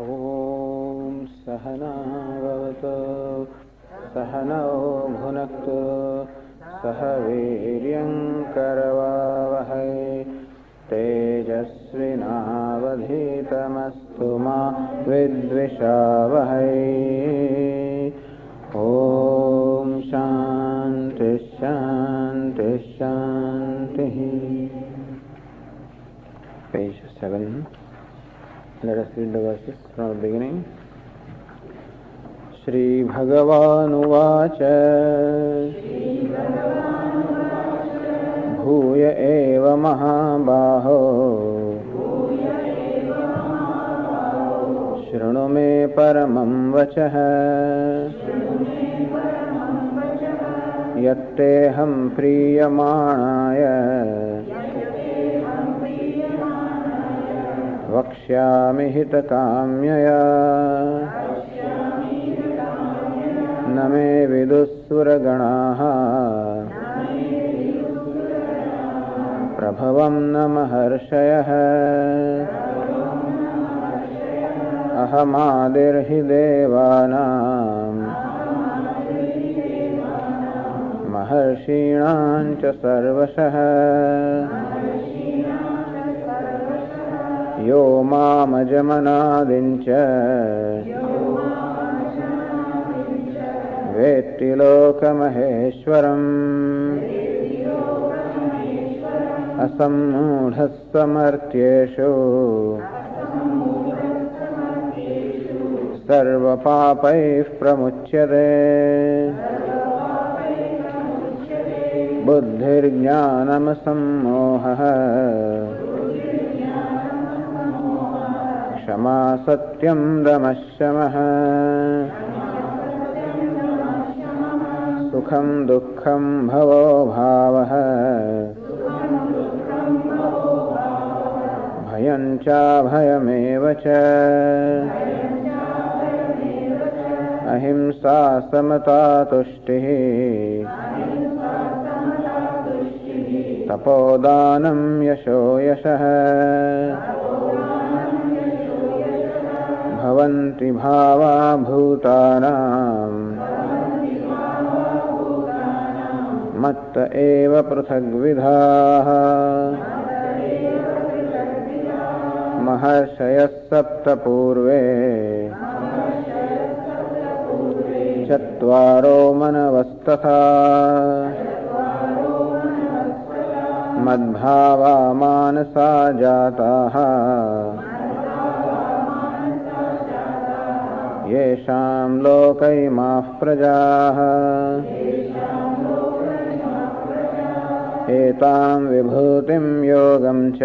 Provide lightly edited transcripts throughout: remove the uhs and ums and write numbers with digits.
ॐ सहना भवतु सहनौ भुनक्तु सह वीर्यं करवावहै तेजस्विनावधीतमस्तु मा विद्विषावहै। ॐ शान्ति शान्ति शान्तिः। Page 7. Let us read the verses from the beginning. श्रीभगवानुवाच भूय एव महाबाहो शृणु मे परमं वचः यत्तेऽहं प्रीयमाणाय वक्ष्यामि हितकाम्यया न मे विदुःसुरगणाः प्रभवं न महर्षयः अहमादिर्हि देवानां महर्षीणां च सर्वशः यो मामजमनादिं च वेत्ति लोकमहेश्वरम् असम्मूढः समर्थ्येषु सर्वपापैः प्रमुच्यते बुद्धिर्ज्ञानमसम्मोहः क्षमा सत्यं दमः शमः सुखं दुःखं भवो भावः भयं चाभयमेव च अहिंसा समता तुष्टिः तपोदानं यशो यशः भवन्ति भावा भूतानां मत्त एव पृथग्विधाः महर्षयः सप्त पूर्वे चत्वारो मनवस्तथा मद्भावा मानसा जाताः येषां लोक इमाः प्रजाः एतां विभूतिं योगं च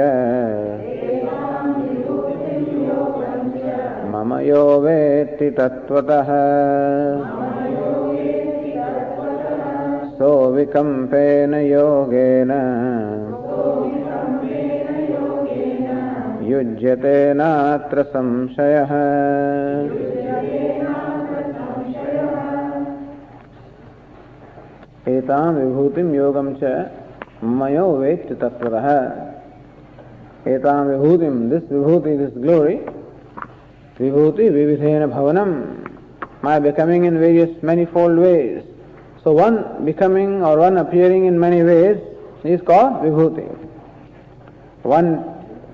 मम यो वेत्ति तत्त्वतः सोऽविकम्पेन योगेन युज्यते नात्र संशयः। एतां विभूतिं योगं च मयो वेत्ति तत्त्वतः। एतां विभूतिं, this vibhuti, this glory, vibhuti vividhena bhavanam, my becoming in various manifold ways. So one becoming or one appearing in many ways is called vibhuti. One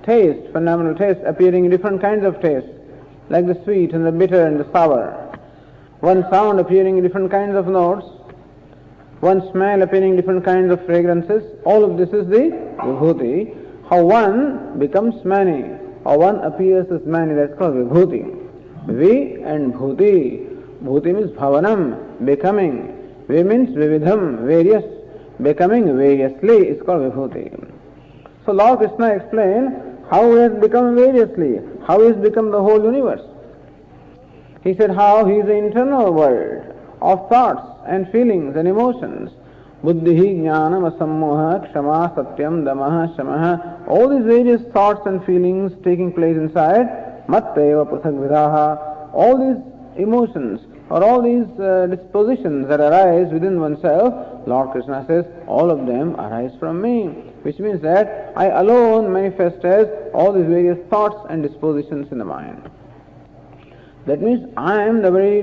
taste, phenomenal taste, appearing in different kinds of tastes, like the sweet and the bitter and the sour. One sound appearing in different kinds of notes. One smell appearing in different kinds of fragrances. All of this is the vibhuti. How one becomes many, or one appears as many, that's called vibhuti. Vi and bhuti. Bhuti means bhavanam, becoming. Vi means vividham, various. Becoming variously is called vibhuti. So Lord Krishna explained how he has become variously, how he has become the whole universe. He said how he is the internal world of thoughts and feelings and emotions. Buddhihi jnanam asammoha kshama satyam damaha shamaha. All these various thoughts and feelings taking place inside matteva prithagvidaha. All these emotions or all these dispositions that arise within oneself, Lord Krishna says, all of them arise from me. Which means that I alone manifest as all these various thoughts and dispositions in the mind. That means I am the very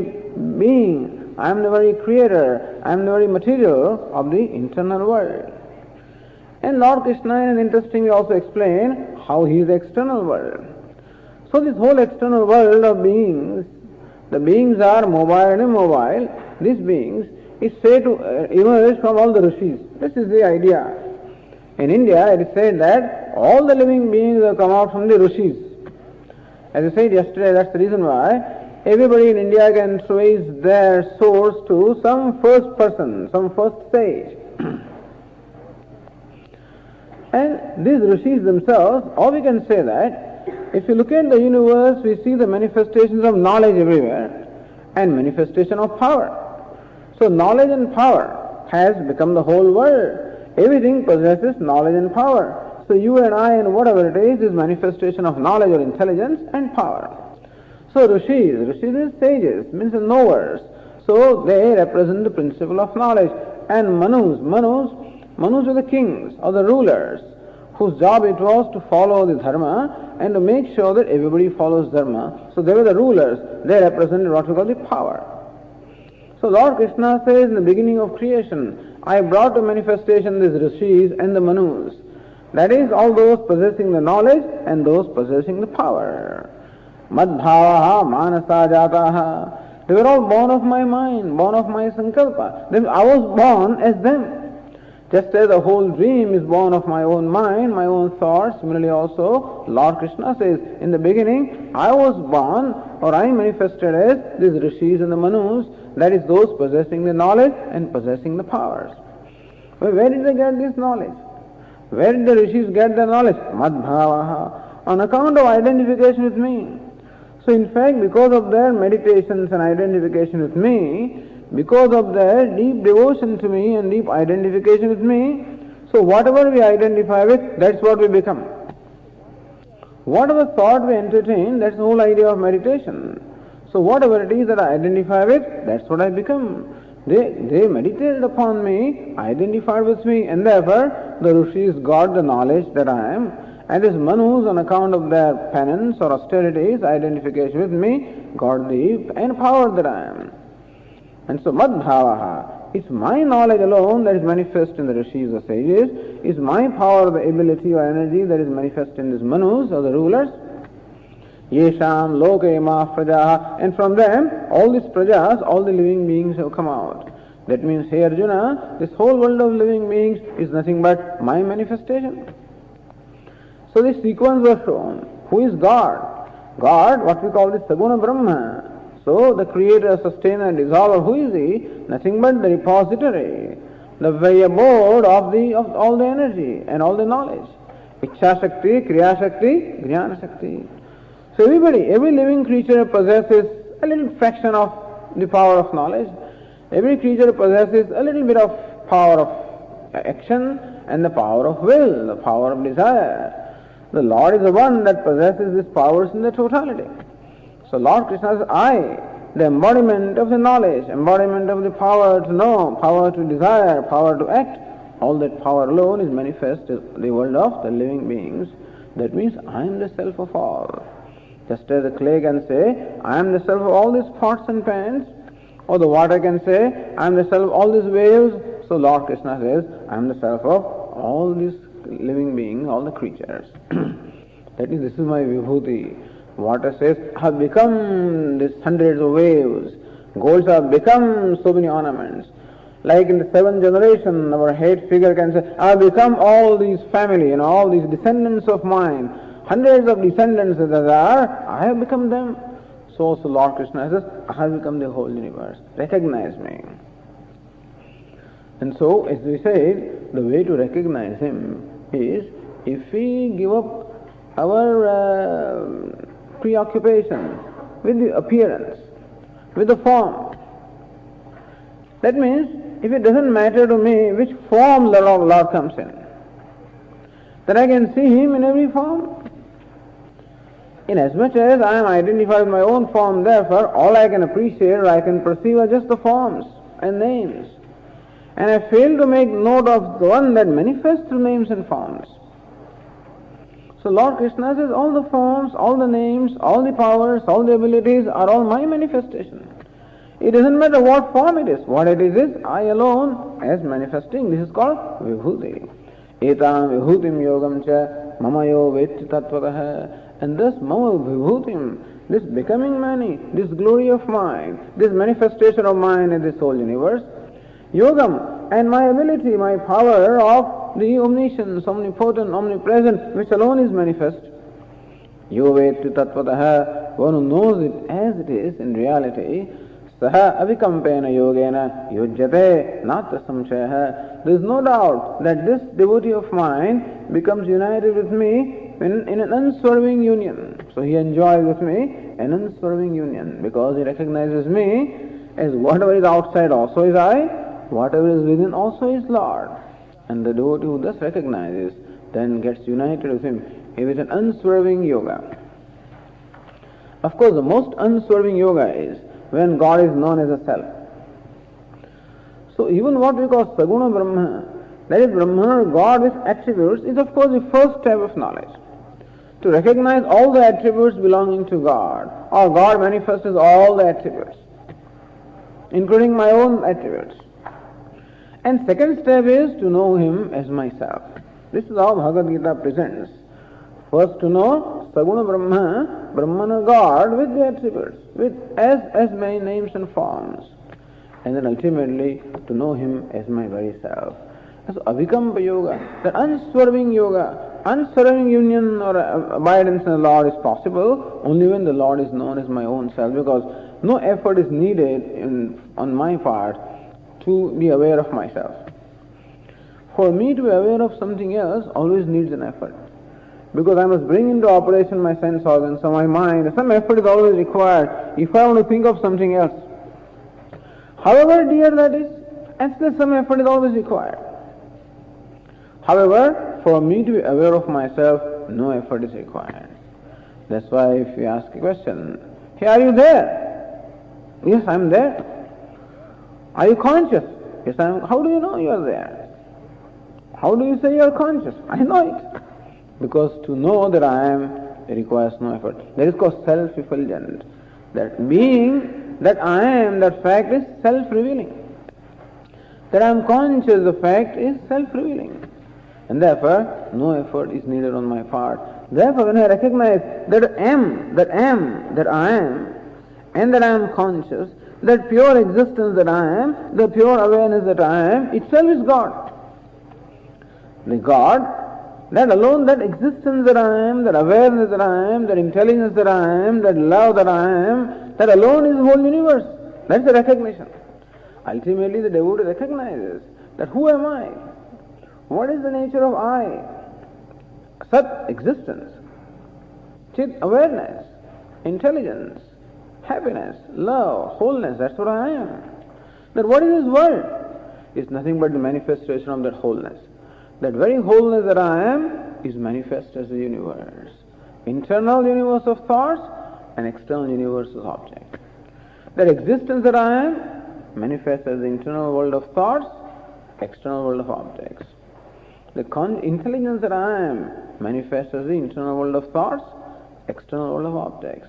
being, I am the very creator, I am the very material of the internal world. And Lord Krishna is interestingly also explained how he is the external world. So this whole external world of beings, the beings are mobile and immobile. These beings is said to emerge from all the rishis. This is the idea. In India it is said that all the living beings have come out from the rishis. As I said yesterday, that's the reason why everybody in India can trace their source to some first person, some first sage. And these rishis themselves, or we can say that if you look at the universe, we see the manifestations of knowledge everywhere and manifestation of power. So knowledge and power has become the whole world. Everything possesses knowledge and power. So you and I and whatever it is manifestation of knowledge or intelligence and power. So rishis is sages, means knowers. So they represent the principle of knowledge. And manus were the kings or the rulers whose job it was to follow the dharma and to make sure that everybody follows dharma. So they were the rulers. They represented what we call the power. So Lord Krishna says in the beginning of creation, I brought to manifestation these rishis and the manus. That is, all those possessing the knowledge and those possessing the power. Madbhavaha manasa jataha. They were all born of my mind, born of my sankalpa. Then I was born as them. Just as the whole dream is born of my own mind, my own thoughts, similarly also Lord Krishna says, in the beginning I was born or I manifested as these rishis and the manus, that is those possessing the knowledge and possessing the powers. Well, where did they get this knowledge? Where did the rishis get their knowledge? Madbhavaha, on account of identification with me. So in fact, because of their meditations and identification with me, because of their deep devotion to me and deep identification with me, so whatever we identify with, that's what we become. Whatever thought we entertain, that's the whole idea of meditation. So whatever it is that I identify with, that's what I become. They meditated upon me, identified with me, and therefore the rishis got the knowledge that I am. And as manus, on account of their penance or austerities, identification with me, got the power that I am. And so madbhavaha, it's my knowledge alone that is manifest in the rishis or sages, is my power, the ability or energy that is manifest in these manus or the rulers. Yesham loke ma prajaha, and from them all these prajas, all the living beings have come out. That means, hey Arjuna, this whole world of living beings is nothing but my manifestation. So this sequence was shown. Who is God? God, what we call the Saguna Brahma. So the creator, sustainer, and dissolver, who is he? Nothing but the repository, the very abode of all the energy and all the knowledge. Ichha Shakti, Kriya Shakti, Jnana Shakti. So every living creature possesses a little fraction of the power of knowledge. Every creature possesses a little bit of power of action and the power of will, the power of desire. The Lord is the one that possesses these powers in the totality. So Lord Krishna says, I, the embodiment of the knowledge, embodiment of the power to know, power to desire, power to act, all that power alone is manifest in the world of the living beings. That means I am the self of all. Just as the clay can say, I am the self of all these pots and pans, or the water can say, I am the self of all these waves, so Lord Krishna says, I am the self of all these living beings, all the creatures. That is, this is my vibhuti. Water says, I have become these hundreds of waves. Golds have become so many ornaments. Like in the seventh generation, our head figure can say, I have become all these family, all these descendants of mine. Hundreds of descendants that there are, I have become them. So also Lord Krishna says, I have become the whole universe. Recognize me. And so, as we said, the way to recognize him is, if we give up our preoccupation with the appearance, with the form. That means, if it doesn't matter to me which form the Lord comes in, then I can see him in every form. Inasmuch as I am identified with my own form, therefore, all I can appreciate or I can perceive are just the forms and names. And I fail to make note of the one that manifests through names and forms. So Lord Krishna says, all the forms, all the names, all the powers, all the abilities are all my manifestation. It doesn't matter what form it is. What it is I alone as manifesting. This is called vibhuti. Etam vibhutim yogam cha mamayo vetti tattvataha. And thus mama vibhutim, this becoming many, this glory of mine, this manifestation of mine in this whole universe, yogam, and my ability, my power of the omniscience, omnipotent, omnipresent, which alone is manifest. Yo vetti tattvataha, one who knows it as it is in reality, saha avikampena yogena yujyate natra samshaya. There is no doubt that this devotee of mine becomes united with me in an unswerving union. So he enjoys with me an unswerving union because he recognizes me as whatever is outside also is I, whatever is within also is Lord. And the devotee who thus recognizes then gets united with him with an unswerving yoga. Of course, the most unswerving yoga is when God is known as a self. So even what we call Saguna Brahma, that is Brahman or God with attributes, is of course the first step of knowledge. To recognize all the attributes belonging to God, or God manifests as all the attributes, including my own attributes. And second step is to know Him as myself. This is how Bhagavad Gītā presents. First to know Saguna Brahma, Brahman or God with the attributes, with as many names and forms. And then ultimately to know Him as my very self. So Avikampa Yoga, the unswerving yoga, unswerving union or abidance in the Lord is possible only when the Lord is known as my own self, because no effort is needed on my part to be aware of myself. For me to be aware of something else always needs an effort. Because I must bring into operation my sense organs, so my mind, some effort is always required if I want to think of something else. However dear that is, and still some effort is always required. However, for me to be aware of myself, no effort is required. That's why if you ask a question, hey, are you there? Yes, I am there. Are you conscious? Yes, I am. How do you know you are there? How do you say you are conscious? I know it. Because to know that I am, it requires no effort. That is called self-effulgent. That being that I am, that fact is self-revealing. That I am conscious, the fact is self-revealing. And therefore, no effort is needed on my part. Therefore, when I recognize that I am, and that I am conscious, that pure existence that I am, the pure awareness that I am, itself is God. The God, that alone, that existence that I am, that awareness that I am, that intelligence that I am, that love that I am, that alone is the whole universe. That's the recognition. Ultimately, the devotee recognizes that who am I? What is the nature of I? Sat, existence. Chit, awareness. Intelligence. Happiness. Love. Wholeness. That's what I am. That what is this world? It's nothing but the manifestation of that wholeness. That very wholeness that I am is manifest as the universe. Internal universe of thoughts and external universe of objects. That existence that I am manifests as the internal world of thoughts, external world of objects. The intelligence that I am manifests as the internal world of thoughts, external world of objects.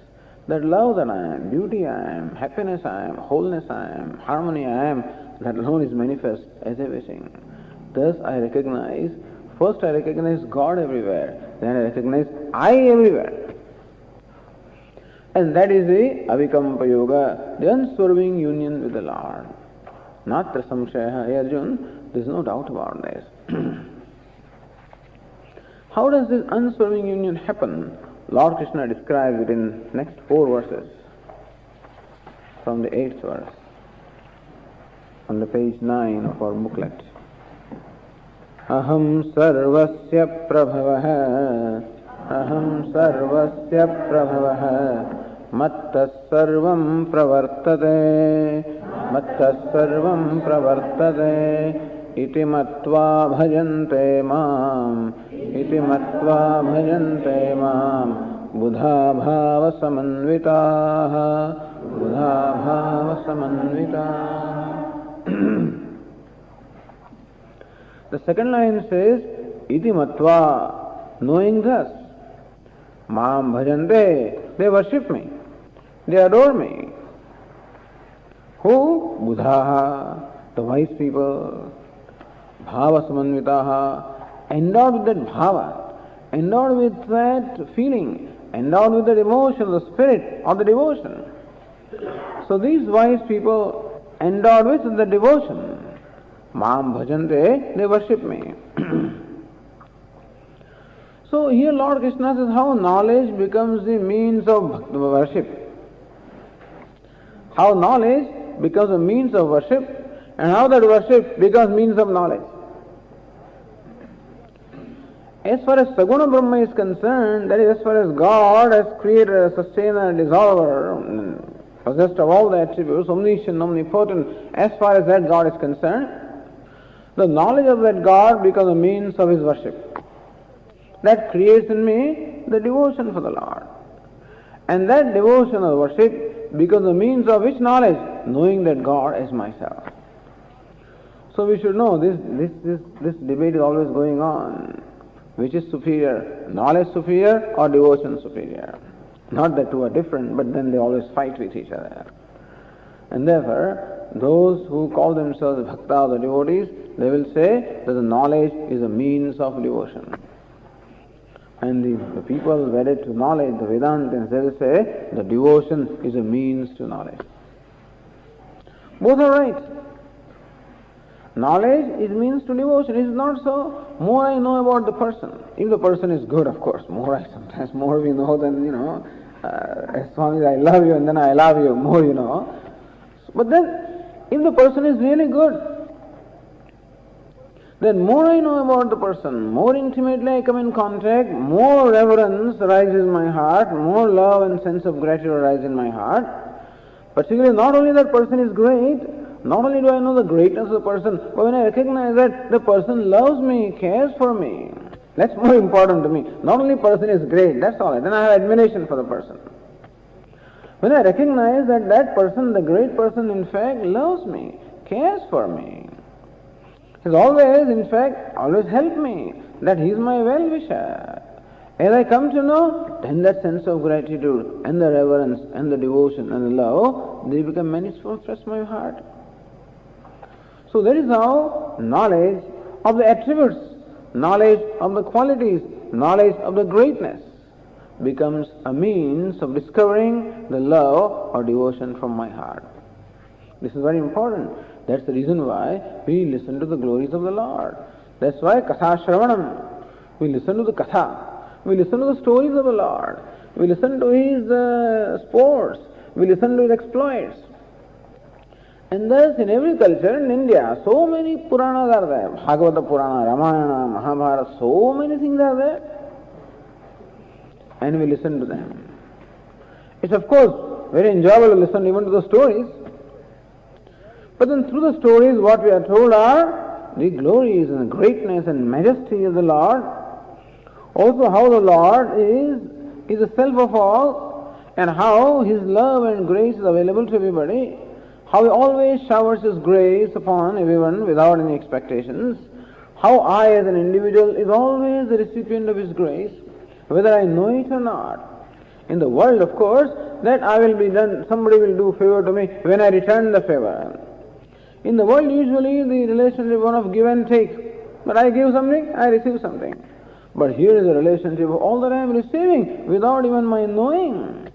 That love that I am, beauty I am, happiness I am, wholeness I am, harmony I am, that alone is manifest as everything. Thus I recognize, first I recognize God everywhere, then I recognize I everywhere. And that is the Avikampa Yoga, the unswerving union with the Lord. Natra samshaya, hey Arjun, there is no doubt about this. How does this unswerving union happen? Lord Krishna describes it in next 4 verses from the 8th verse on the page 9 of our booklet. Aham sarvasya prabhavah, aham sarvasya prabhavah, mattas sarvam pravartate, mattas sarvam pravartate, iti matva bhajante mam, iti matva bhajante mam, buddha bhava samanvitaha, buddha bhava samanvitaha. The second line says, iti matva, knowing thus. Mam bhajante, they worship me, they adore me. Who? Buddhaha, the wise people. Bhava samanvitaha, endowed with that bhava, endowed with that feeling, endowed with that emotion, the spirit of the devotion. So these wise people endowed with the devotion. Mam bhajante, they worship me. So here Lord Krishna says how knowledge becomes the means of worship. How knowledge becomes a means of worship, and how that worship becomes means of knowledge. As far as Saguna Brahma is concerned, that is as far as God as creator, sustainer, dissolver, possessed of all the attributes, omniscient, omnipotent, as far as that God is concerned, the knowledge of that God becomes a means of his worship. That creates in me the devotion for the Lord. And that devotion or worship becomes a means of which knowledge? Knowing that God is myself. So we should know this debate is always going on. Which is superior? Knowledge superior or devotion superior? Not that two are different, but then they always fight with each other. And therefore, those who call themselves bhakta or devotees, they will say that the knowledge is a means of devotion. And the people wedded to knowledge, the Vedantins, they will say the devotion is a means to knowledge. Both are right. Knowledge is means to devotion. It is not so. More I know about the person. If the person is good, of course, sometimes more we know than, as Swami, I love you and then I love you, more you know. But then, if the person is really good, then more I know about the person, more intimately I come in contact, more reverence arises in my heart, more love and sense of gratitude arises in my heart. Particularly, not only that person is great, not only do I know the greatness of the person, but when I recognize that the person loves me, cares for me, that's more important to me. Not only person is great, that's all. Then I have admiration for the person. When I recognize that that person, the great person, in fact, loves me, cares for me, has always, in fact, always helped me, that he is my well-wisher. As I come to know, then that sense of gratitude and the reverence and the devotion and the love, they become manifest in my heart. So that is how knowledge of the attributes, knowledge of the qualities, knowledge of the greatness becomes a means of discovering the love or devotion from my heart. This is very important. That's the reason why we listen to the glories of the Lord. That's why Katha Shravanam. We listen to the Katha. We listen to the stories of the Lord. We listen to his sports. We listen to his exploits. And thus in every culture in India, so many Puranas are there. Bhagavata Purana, Ramayana, Mahabharata, so many things are there. And we listen to them. It's of course very enjoyable to listen even to the stories. But then through the stories what we are told are the glories and the greatness and majesty of the Lord. Also how the Lord is the self of all, and how his love and grace is available to everybody. How he always showers his grace upon everyone without any expectations. How I as an individual is always the recipient of his grace, whether I know it or not. In the world, of course, that I will be done, somebody will do favor to me when I return the favor. In the world, usually the relationship is one of give and take. But I give something, I receive something. But here is a relationship of all that I am receiving without even my knowing.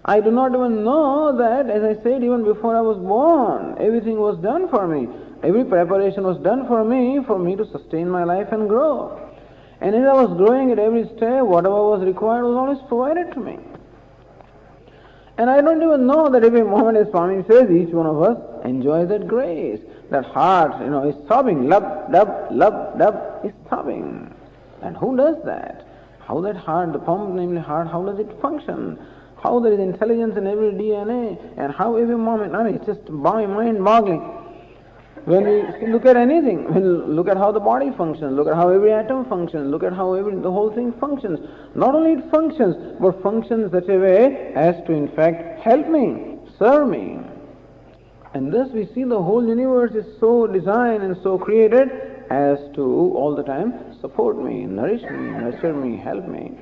I do not even know that, as I said, even before I was born, everything was done for me. Every preparation was done for me to sustain my life and grow. And as I was growing at every step, whatever was required was always provided to me. And I don't even know that every moment, as Swami says, each one of us enjoys that grace. That heart, is throbbing. Lub, dub, lub, dub, is throbbing. And who does that? How that heart, the pump, namely heart, how does it function? How there is intelligence in every DNA, and how every moment, it's just mind-boggling. When we look at anything, look at how the body functions, look at how every atom functions, look at how the whole thing functions. Not only it functions, but functions such a way as to in fact help me, serve me. And thus we see the whole universe is so designed and so created as to all the time support me, nourish me, nurture me, help me.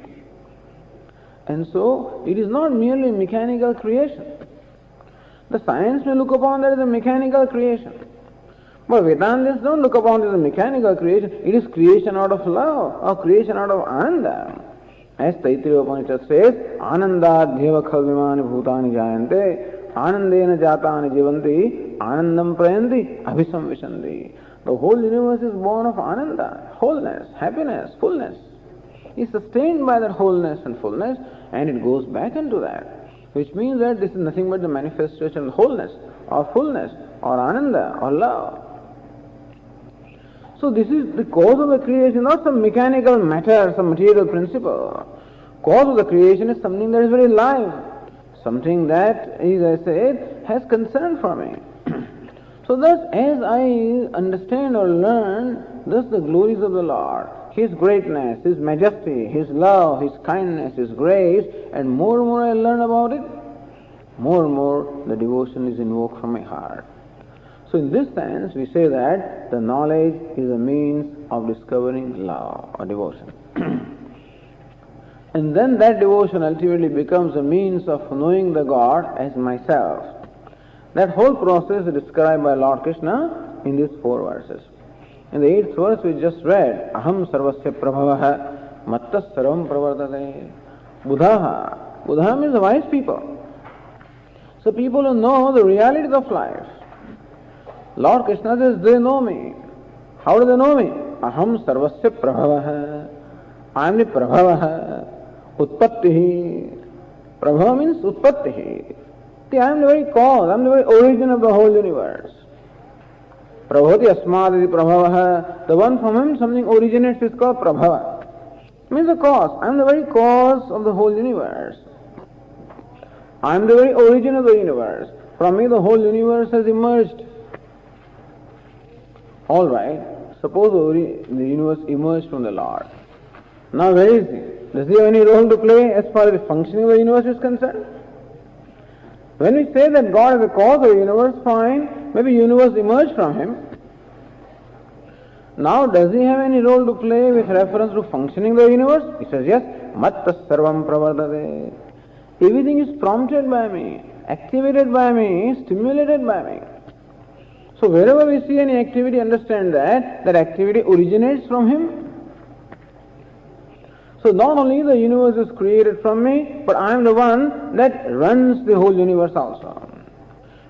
And so, it is not merely mechanical creation. The science may look upon that as a mechanical creation. But Vedantists don't look upon it as a mechanical creation. It is creation out of love, or creation out of ananda. As Taittiriya Upanishad says, Anandadhyeva khalvimani bhutani jayante, anandena jatani jivanti, anandam prayanti, abhisamvishandi. The whole universe is born of ananda, wholeness, happiness, fullness. Is sustained by that wholeness and fullness, and it goes back into that. Which means that this is nothing but the manifestation of wholeness, or fullness, or ananda, or love. So this is the cause of the creation, not some mechanical matter, some material principle. Cause of the creation is something that is very live, something that, as I said, has concern for me. So thus, as I understand or learn, thus the glories of the Lord, His greatness, His majesty, His love, His kindness, His grace, and more I learn about it, more and more the devotion is invoked from my heart. So in this sense, we say that the knowledge is a means of discovering love or devotion. And then that devotion ultimately becomes a means of knowing the God as myself. That whole process is described by Lord Krishna in these 4 verses. In the 8th verse we just read, Aham sarvasya prabhavaha mattas sarvam pravardate. Buddha. Buddha means the wise people. So people who know the realities of life. Lord Krishna says, they know me. How do they know me? Aham sarvasya prabhavaha. I am the prabhavaha. Utpattihi. Prabhava means utpattihi. See, I am the very cause, I am the very origin of the whole universe. Prabhavati asmaditi prabhavaha. The one from whom something originates is called prabhava. Means the cause. I am the very cause of the whole universe. I am the very origin of the universe. From me the whole universe has emerged. Alright, suppose the universe emerged from the Lord. Now where is He? Does He have any role to play as far as the functioning of the universe is concerned? When we say that God is the cause of the universe, fine, maybe the universe emerged from Him. Now does He have any role to play with reference to functioning of the universe? He says yes, mattas sarvam pravardate. Everything is prompted by me, activated by me, stimulated by me. So wherever we see any activity, understand that that activity originates from Him. So not only the universe is created from me, but I am the one that runs the whole universe also.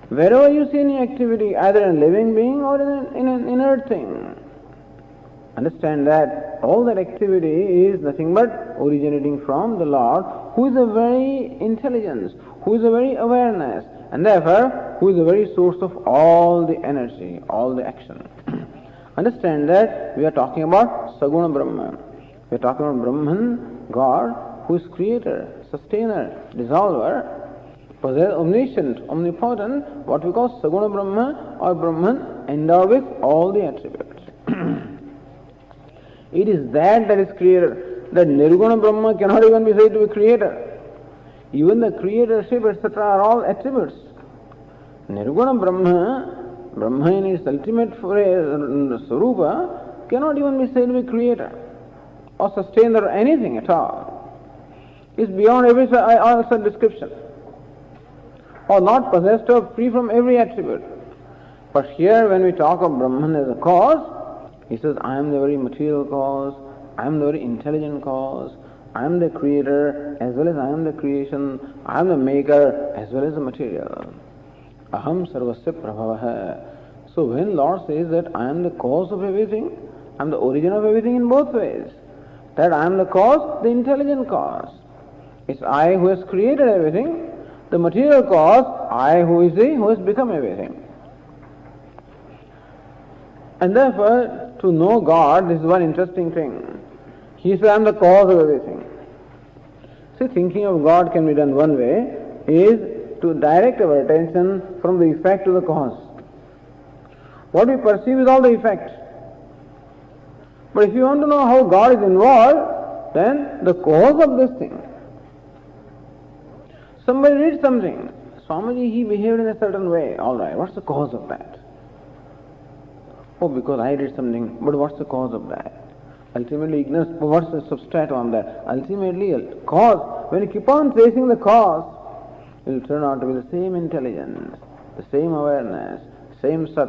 Wherever you see any activity, either in a living being or in an inert thing, understand that all that activity is nothing but originating from the Lord, who is a very intelligence, who is a very awareness, and therefore who is the very source of all the energy, all the action. Understand that we are talking about Saguna Brahman. We are talking about Brahman, God, who is creator, sustainer, dissolver, omniscient, omnipotent, what we call Saguna Brahman or Brahman, endowed with all the attributes. It is that is creator. That Nirguna Brahma cannot even be said to be creator. Even the creatorship, etc. are all attributes. Nirguna Brahma, Brahma in its ultimate Sarupa, cannot even be said to be creator or sustainer or anything at all. It's beyond every other description. Or not possessed or free from every attribute. But here when we talk of Brahman as a cause, he says, I am the very material cause, I am the very intelligent cause, I am the creator as well as I am the creation, I am the maker as well as the material. Aham sarvasya prabhavaha. So when Lord says that I am the cause of everything, I am the origin of everything in both ways. That I am the cause, the intelligent cause. It's I who has created everything, the material cause, I who has become everything. And therefore, to know God, this is one interesting thing. He says, I am the cause of everything. See, thinking of God can be done one way, is to direct our attention from the effect to the cause. What we perceive is all the effect. But if you want to know how God is involved, then the cause of this thing. Somebody did something. Swamiji, he behaved in a certain way. Alright, what's the cause of that? Oh, because I did something, but what's the cause of that? Ultimately, ignorance, what's the substratum on that? Ultimately, a cause. When you keep on tracing the cause, it will turn out to be the same intelligence, the same awareness, same sat,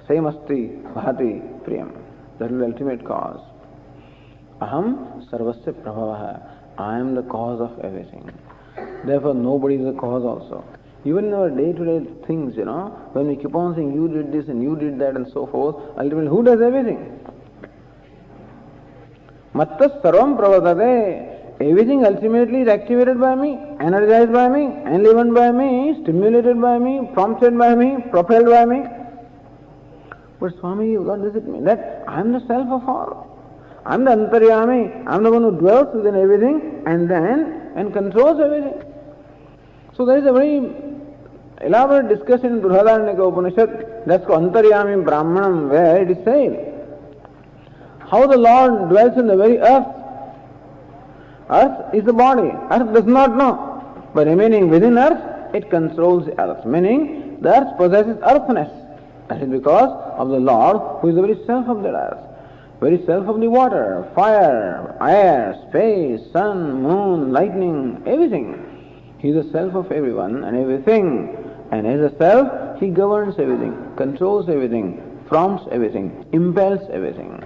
same asti, bhati, priyam. That is the ultimate cause. Aham sarvasya prabhavaha. I am the cause of everything. Therefore, nobody is the cause also. Even in our day-to-day things, when we keep on saying, you did this and you did that and so forth, ultimately, who does everything? Mattas sarvam pravadade. Everything ultimately is activated by me, energized by me, enlivened by me, stimulated by me, prompted by me, propelled by me. But Swami, what does it mean? That I am the self of all. I am the antaryami. I am the one who dwells within everything and controls everything. So there is a very elaborate discussion in Brihadaranyaka Upanishad, that's called Antaryami Brahmanam, where it is said how the Lord dwells in the very earth. Earth is the body. Earth does not know. By remaining within earth, it controls the earth. Meaning, the earth possesses earthness. That is because of the Lord who is the very self of the earth. Very self of the water, fire, air, space, sun, moon, lightning, everything. He is the self of everyone and everything. And as a self, he governs everything, controls everything, prompts everything, impels everything.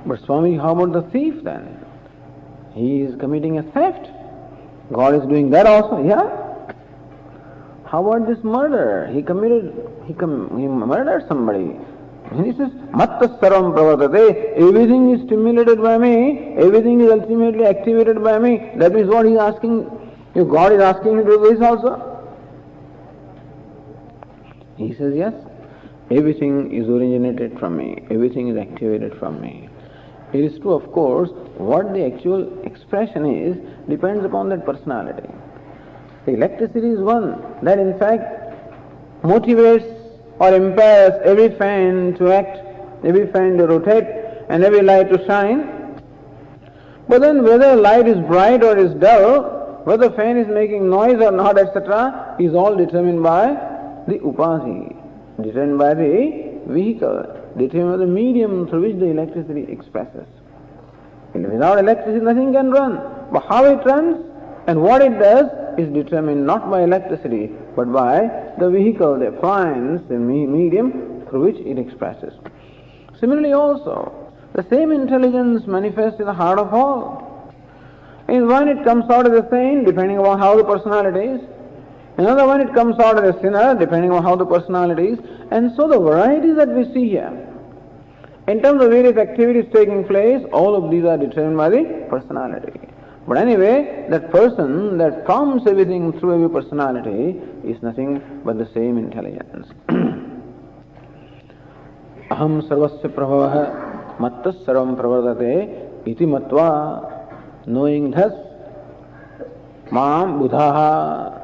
But Swami, how about the thief then? He is committing a theft. God is doing that also, yeah? How about this murder? He murdered somebody. And he says, Mattas sarvam pravadate. Everything is stimulated by me. Everything is ultimately activated by me. That means what he is asking, if God is asking him to do this also. He says, yes. Everything is originated from me. Everything is activated from me. It is true, of course, what the actual expression is depends upon that personality. The electricity is one that in fact motivates or impels every fan to act, every fan to rotate, and every light to shine. But then whether light is bright or is dull, whether fan is making noise or not, etc., is all determined by the upadhi, determined by the vehicle, determined by the medium through which the electricity expresses. And without electricity nothing can run. But how it runs and what it does is determined not by electricity but by the vehicle, the appliance, the medium through which it expresses. Similarly also, the same intelligence manifests in the heart of all. In one it comes out as a saint depending on how the personality is. Another one it comes out as a sinner depending on how the personality is. And so the varieties that we see here, in terms of various activities taking place, all of these are determined by the personality. But anyway, that person that prompts everything through every personality is nothing but the same intelligence. Aham sarvasya prabhavaha mattas sarvam pravardate iti matva. Knowing thus, mam buddhaha.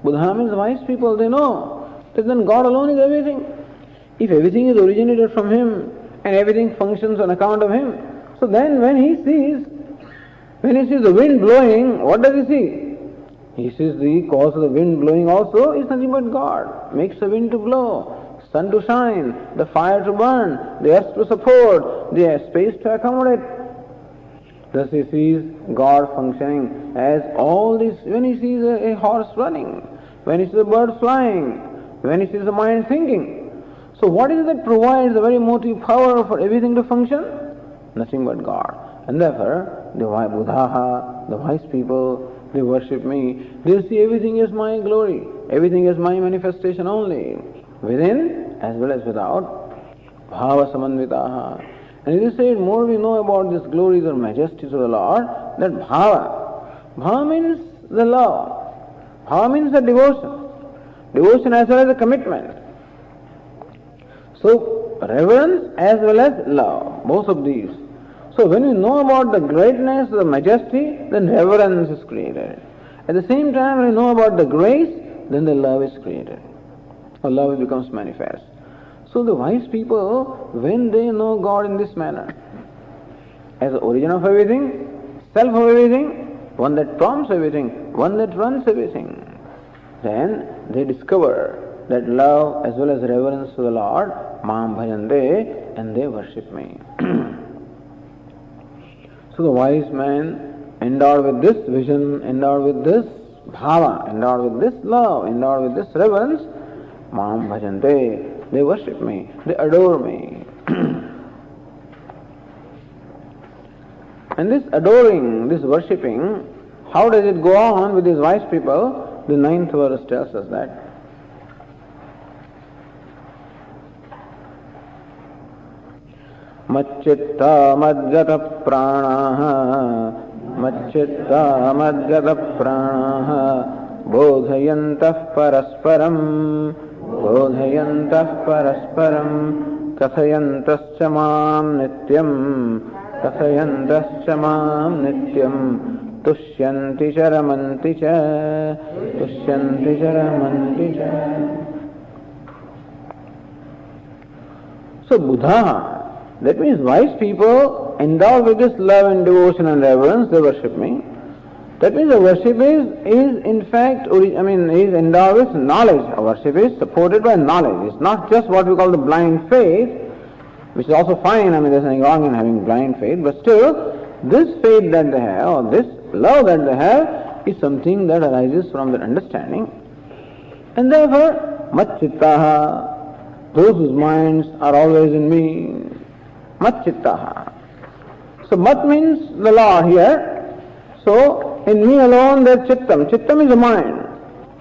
Buddha means wise people, they know that then God alone is everything. If everything is originated from Him and everything functions on account of Him, so then when he sees the wind blowing, what does he see? He sees the cause of the wind blowing also is nothing but God. Makes the wind to blow, sun to shine, the fire to burn, the earth to support, the space to accommodate. Thus he sees God functioning as all this. When he sees a horse running, when he sees a bird flying, when he sees the mind thinking. So what is it that provides the very motive power for everything to function? Nothing but God. And therefore, the Buddha, the wise people, they worship me. They see everything as my glory. Everything is my manifestation only. Within as well as without. Bhava samanvitaha. And it is said, more we know about this glories or majesties of the Lord, that bhava. Bhava means the love. Bhava means the devotion. Devotion as well as the commitment. So, reverence as well as love. Both of these. So when we know about the greatness, the majesty, then reverence is created. At the same time, when we know about the grace, then the love is created. Or love becomes manifest. So the wise people, when they know God in this manner, as the origin of everything, self of everything, one that prompts everything, one that runs everything, then they discover that love as well as reverence to the Lord, Mam Bhajante, and they worship me. So the wise man endowed with this vision, endowed with this bhava, endowed with this love, endowed with this reverence, Mam bhajante, they worship me, they adore me. And this adoring, this worshipping, how does it go on with these wise people? The 9th verse tells us that. Macchitta madgata pranaha, macchitta madgata pranaha, bodhayantah parasparam, bodhayantah parasparam, kathayantascha mam nityam, kathayantascha mam nityam, tushyanti charamanti cha, tushyanti charamanti cha. So Buddha, that means wise people endowed with this love and devotion and reverence, they worship me. That means the worship is in fact, is endowed with knowledge. Our worship is supported by knowledge. It's not just what we call the blind faith, which is also fine. There's nothing wrong in having blind faith, but still, this faith that they have, or this love that they have, is something that arises from their understanding. And therefore, macchittaha, those whose minds are always in me. Macchittaha. So mat means the Lord here. So in me alone there is chittam. Chittam is the mind.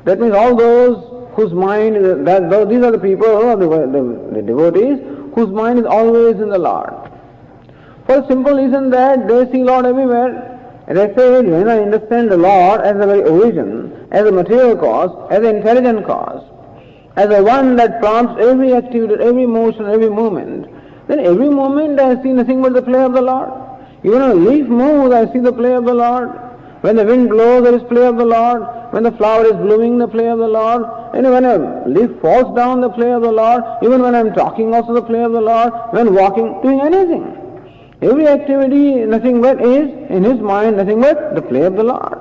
That means all those whose mind is, these are the people, the devotees, whose mind is always in the Lord. For the simple reason that they see Lord everywhere. As I said, when I understand the Lord as the very origin, as a material cause, as an intelligent cause, as the one that prompts every activity, every motion, every movement, then every moment I see nothing but the play of the Lord. Even when a leaf moves, I see the play of the Lord. When the wind blows, there is play of the Lord. When the flower is blooming, the play of the Lord. And when a leaf falls down, the play of the Lord. Even when I am talking, also the play of the Lord. When walking, doing anything. Every activity, nothing but is, in his mind, nothing but the play of the Lord.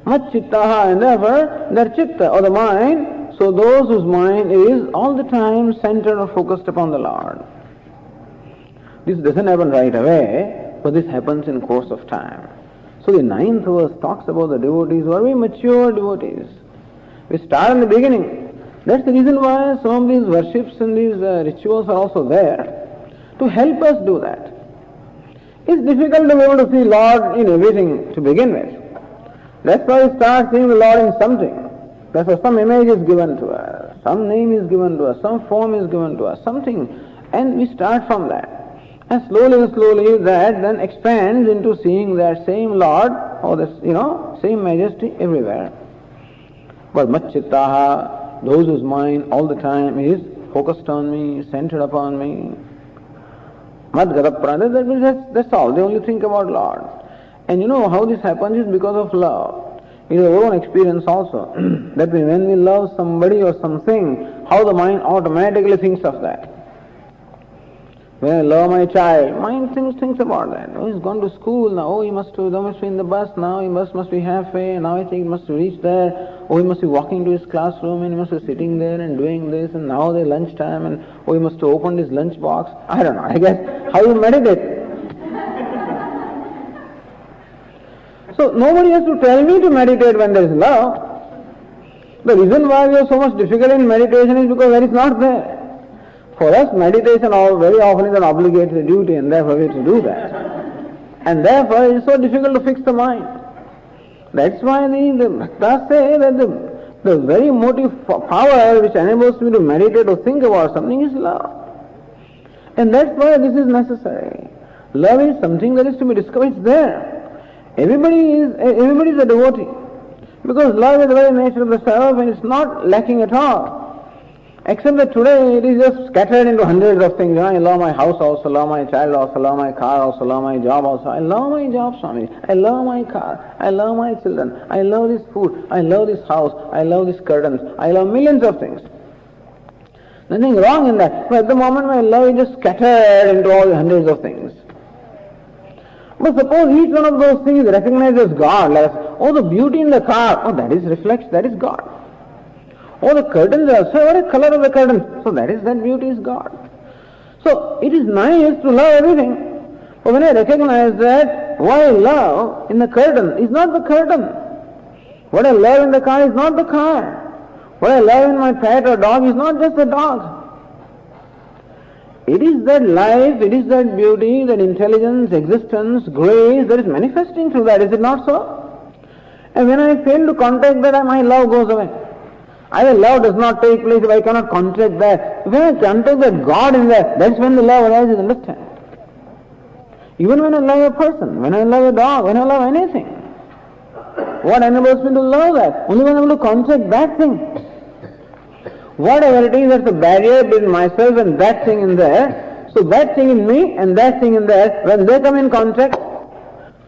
Macchittaha, and therefore, their chitta, or the mind, so those whose mind is all the time centered or focused upon the Lord. This doesn't happen right away, but this happens in course of time. So the 9th verse talks about the devotees who are very mature devotees. We start in the beginning. That's the reason why some of these worships and these rituals are also there, to help us do that. It's difficult to be able to see Lord in everything to begin with. That's why we start seeing the Lord in something. Therefore some image is given to us, some name is given to us, some form is given to us, something, and we start from that. And slowly that then expands into seeing that same Lord, or this, same majesty everywhere. But macchittaha, those whose mind all the time is focused on me, centered upon me. Madgata prana, that means that's all, they only think about Lord. And you know how this happens is because of love. It is our own experience also, that when we love somebody or something, how the mind automatically thinks of that. When I love my child, mind thinks about that. Oh, he's gone to school now, oh, he must be in the bus now, he must be halfway, now I think he must reach there, oh, he must be walking to his classroom, and he must be sitting there and doing this, and now they're lunchtime, and oh, he must have opened his lunch box. I don't know, I guess, how you meditate. So nobody has to tell me to meditate when there is love. The reason why we are so much difficult in meditation is because that is not there. For us, meditation very often is an obligatory duty, and therefore we have to do that. And therefore it is so difficult to fix the mind. That's why the Bhaktas say that the very motive power which enables me to meditate or think about something is love. And that's why this is necessary. Love is something that is to be discovered. It's there. Everybody is a devotee, because love is the very nature of the self, and it's not lacking at all. Except that today it is just scattered into hundreds of things. I love my house also, love my child also, love my car also, love my job also. I love my job, Swami. I love my car. I love my children. I love this food. I love this house. I love these curtains. I love millions of things. Nothing wrong in that. But at the moment my love is just scattered into all the hundreds of things. But suppose each one of those things is recognized as God, like, oh, the beauty in the car, oh, that is God. Oh, the curtains are, so what is the color of the curtains? So that beauty is God. So it is nice to love everything, But when I recognize that what I love in the curtain is not the curtain, what I love in the car is not the car, what I love in my pet or dog is not just the dog. It is that life, it is that beauty, that intelligence, existence, grace that is manifesting through that, is it not so? And when I fail to contact that, my love goes away. Either love does not take place if I cannot contact that. When I contact that God in there, that's when the love arises, understand? Even when I love a person, when I love a dog, when I love anything, what enables me to love that? Only when I'm able to contact that thing. Whatever it is, that's the barrier between myself and that thing in there. So that thing in me and that thing in there, when they come in contact,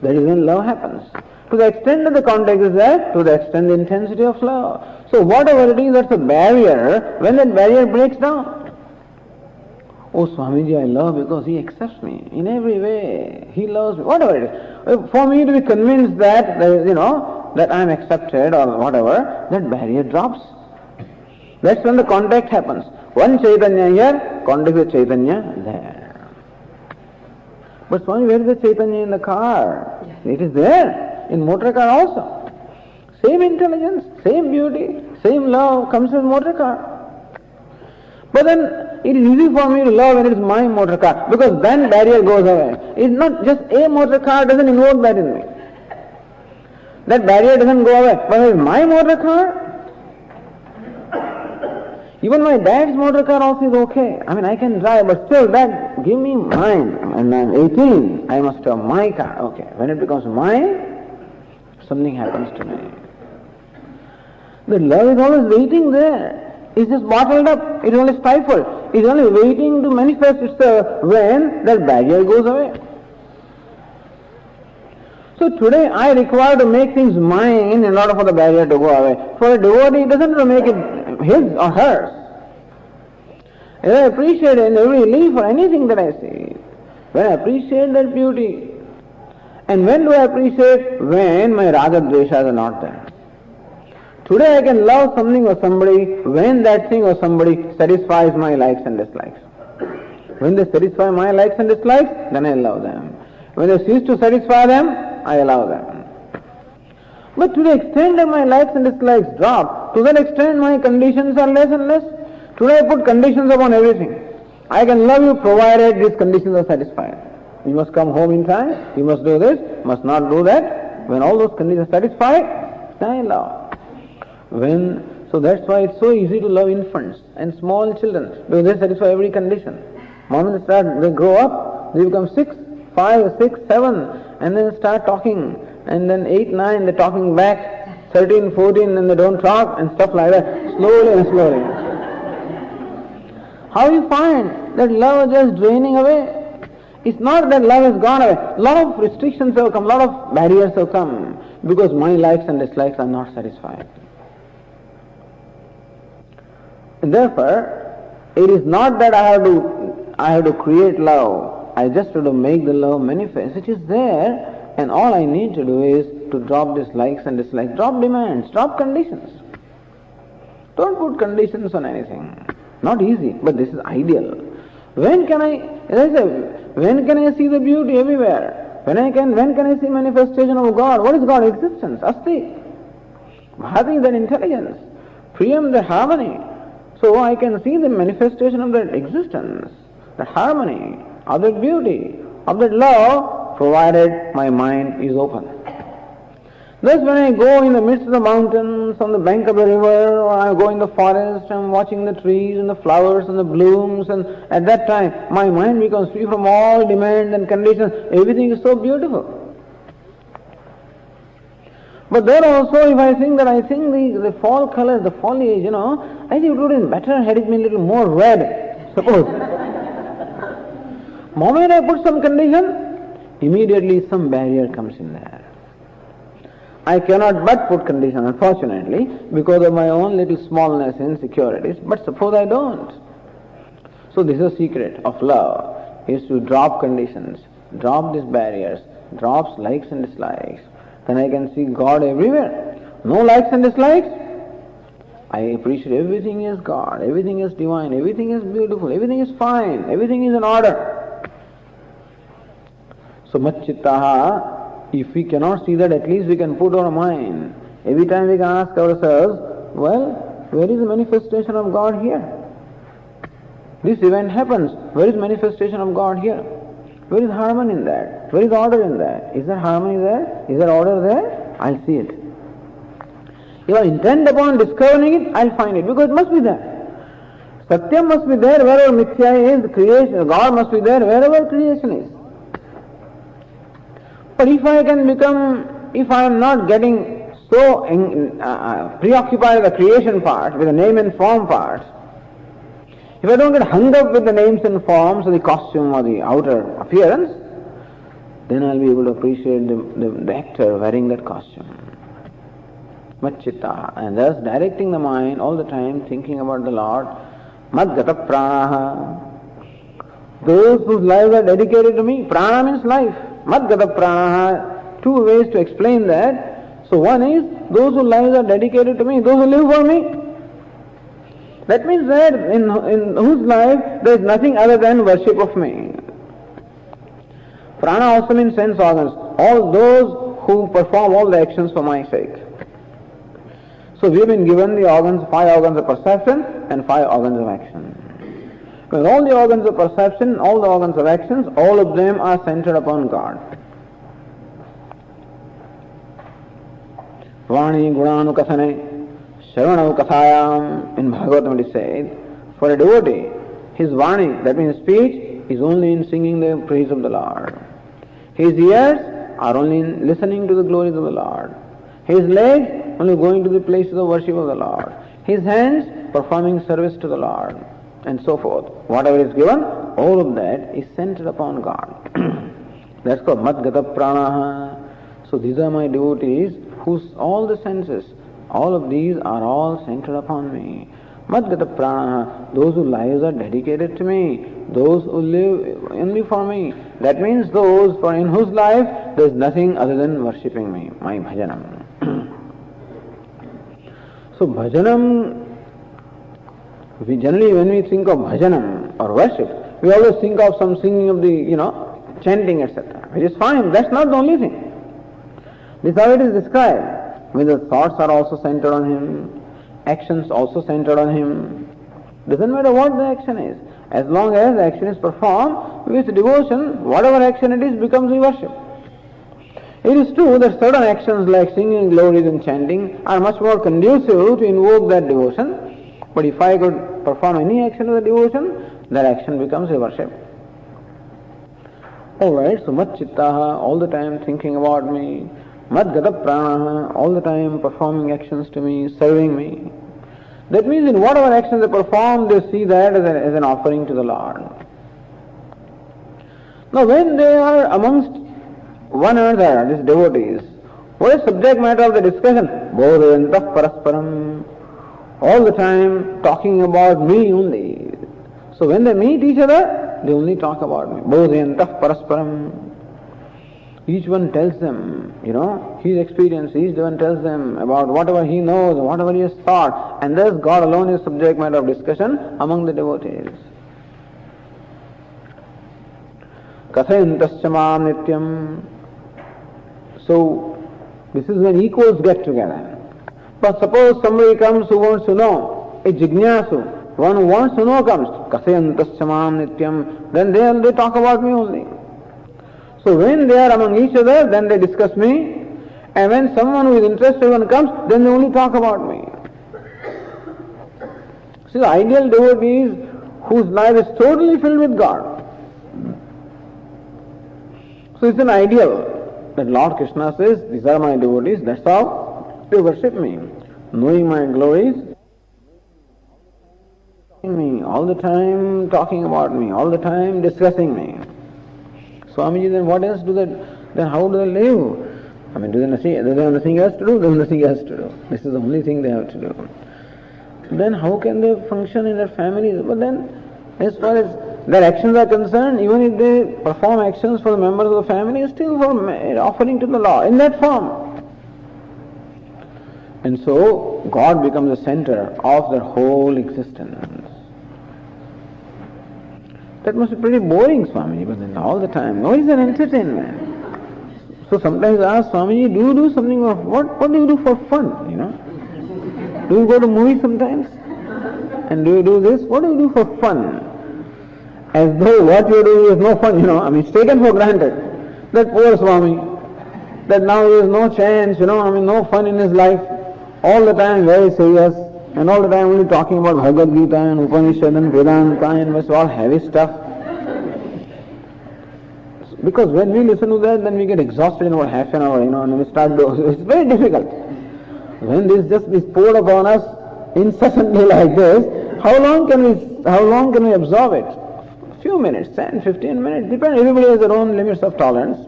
that is when love happens. To the extent that the contact is there, to the extent the intensity of love. So whatever it is, that's a barrier, when that barrier breaks down. Oh Swamiji, I love because he accepts me in every way. He loves me, whatever it is. For me to be convinced that, that I am accepted or whatever, that barrier drops. That's when the contact happens. One Chaitanya here, contact with Chaitanya there. But Swami, where is the Chaitanya in the car? It is there. In motor car also. Same intelligence, same beauty, same love comes with motor car. But then it is easy for me to love when it is my motor car, because then barrier goes away. It's not just a motor car, doesn't invoke that in me. That barrier doesn't go away. But it is my motor car. Even my dad's motor car also is okay. I can drive, but still Dad, give me mine. And I'm 18, I must have my car. Okay, when it becomes mine, something happens to me. The love is always waiting there. It's just bottled up. It's only stifled. It's only waiting to manifest itself when that barrier goes away. So today I require to make things mine in order for the barrier to go away. For a devotee, it doesn't make it his or hers. If I appreciate in every leaf or anything that I see, when I appreciate that beauty, and when do I appreciate? When my raga dveshas are not there. Today I can love something or somebody when that thing or somebody satisfies my likes and dislikes. When they satisfy my likes and dislikes, then I love them. When they cease to satisfy them, I allow them. But to the extent that my likes and dislikes drop, to that extent my conditions are less and less. Today I put conditions upon everything. I can love you provided these conditions are satisfied. You must come home in time, you must do this, must not do that. When all those conditions are satisfied, then I love. So that's why it's so easy to love infants and small children, because they satisfy every condition. The moment they grow up, they become 6, 5, 6, 7, and then start talking, and then 8, 9, they're talking back, 13, 14, and they don't talk, and stuff like that, slowly and slowly. How you find that love is just draining away? It's not that love has gone away. A lot of restrictions have come, a lot of barriers have come, because my likes and dislikes are not satisfied. And therefore, it is not that I have to create love. I just have to make the love manifest. It is there, and all I need to do is to drop these likes and dislikes, drop demands, drop conditions. Don't put conditions on anything. Not easy, but this is ideal. When can I see the beauty everywhere? When can I see manifestation of God? What is God? Existence, Asti. Bhati is that intelligence. Priyam, the harmony. So I can see the manifestation of that existence, that harmony, of that beauty, of that love, provided my mind is open. Thus when I go in the midst of the mountains, on the bank of the river, or I go in the forest, I'm watching the trees and the flowers and the blooms, and at that time my mind becomes free from all demand and conditions. Everything is so beautiful. But there also, if I think the fall colors, the foliage, I think it would have been better had it been a little more red, suppose. Moment I put some condition, immediately some barrier comes in there. I cannot but put condition, unfortunately, because of my own little smallness and insecurities, but suppose I don't. So this is the secret of love, is to drop conditions, drop these barriers, drop likes and dislikes. Then I can see God everywhere. No likes and dislikes. I appreciate everything is God, everything is divine, everything is beautiful, everything is fine, everything is in order. So Macchittaha, if we cannot see that, at least we can put our mind. Every time we can ask ourselves, well, where is the manifestation of God here? This event happens. Where is manifestation of God here? Where is harmony in that? Where is order in that? Is there harmony there? Is there order there? I'll see it. If I intend upon discovering it, I'll find it, because it must be there. Satyam must be there wherever Mithya is, creation. God must be there wherever creation is. But if I am not getting so preoccupied with the creation part, with the name and form part, if I don't get hung up with the names and forms of the costume or the outer appearance, then I'll be able to appreciate the actor wearing that costume. Macchitta. And thus directing the mind all the time, thinking about the Lord. Madgata pranaha. Those whose lives are dedicated to me. Prana means life. Madgata pranaha. Two ways to explain that. So one is those whose lives are dedicated to me, those who live for me. That means that in whose life there is nothing other than worship of me. Prana also means sense organs. All those who perform all the actions for my sake. So we have been given the organs, 5 organs of perception and 5 organs of action. When all the organs of perception, all the organs of actions, all of them are centered upon God. Vani gunanu kathane. Shravana kathayam, in Bhagavad it is said, for a devotee, his vani, that means speech, is only in singing the praise of the Lord. His ears are only in listening to the glories of the Lord. His legs only going to the places of worship of the Lord. His hands performing service to the Lord, and so forth. Whatever is given, all of that is centered upon God. That's called Madgata Pranaha. So these are my devotees whose all the senses, all of these are all centered upon me. Madgata Pranaha, those whose lives are dedicated to me, those who live only for me. That means those in whose life there is nothing other than worshipping me, my bhajanam. So bhajanam, generally when we think of bhajanam or worship, we always think of some singing of the, chanting, etc. Which is fine, that's not the only thing. This is how it is described. When the thoughts are also centered on Him, actions also centered on Him. Doesn't matter what the action is. As long as the action is performed with devotion, whatever action it is becomes a worship. It is true that certain actions like singing glories and chanting are much more conducive to invoke that devotion. But if I could perform any action with devotion, that action becomes a worship. Alright, so Macchittaha, all the time thinking about me. Madgata Pranaha, all the time performing actions to me, serving me. That means in whatever actions they perform, they see that as an offering to the Lord. Now when they are amongst one another, these devotees, what is subject matter of the discussion? Bodhayantah parasparam. All the time talking about me only. So when they meet each other, they only talk about me. Bodhayantah parasparam. Each one tells them, his experience. Each one tells them about whatever he knows, whatever he has thought. And thus God alone is subject matter of discussion among the devotees. Kathayantascha mam nityam. So, this is when equals get together. But suppose somebody comes who wants to know, a jignyasu, one who wants to know comes, Kathayantascha mam nityam, then they talk about me only. So when they are among each other, then they discuss me, and when someone who is interested one comes, then they only talk about me. See, the ideal devotees whose life is totally filled with God. So it's an ideal that Lord Krishna says, these are my devotees, that's how they worship me. Knowing my glories, me, all the time talking about me, all the time discussing me. Swamiji, then what else then how do they live? Do they have nothing else to do? They have nothing else to do. This is the only thing they have to do. Then how can they function in their families? But then, as far as their actions are concerned, even if they perform actions for the members of the family, it's still for offering to the Lord, in that form. And so, God becomes the center of their whole existence. That must be pretty boring, Swamiji, but then all the time. No, it's an entertainment. So sometimes I ask Swamiji, do you do something of, what do you do for fun, you know? Do you go to movies sometimes? And do you do this? What do you do for fun? As though what you do is no fun, you know. I mean, it's taken for granted. That poor Swami, that now there is no chance, you know, I mean, no fun in his life. All the time very serious, and all the time only talking about Bhagavad Gītā and Upanishad and Vedanta and it's all heavy stuff. Because when we listen to that, then we get exhausted in about half an hour, you know, and we start doing. It's very difficult. When this just is poured upon us incessantly like this, how long can we absorb it? A few minutes, 10, 15 minutes, depends. Everybody has their own limits of tolerance.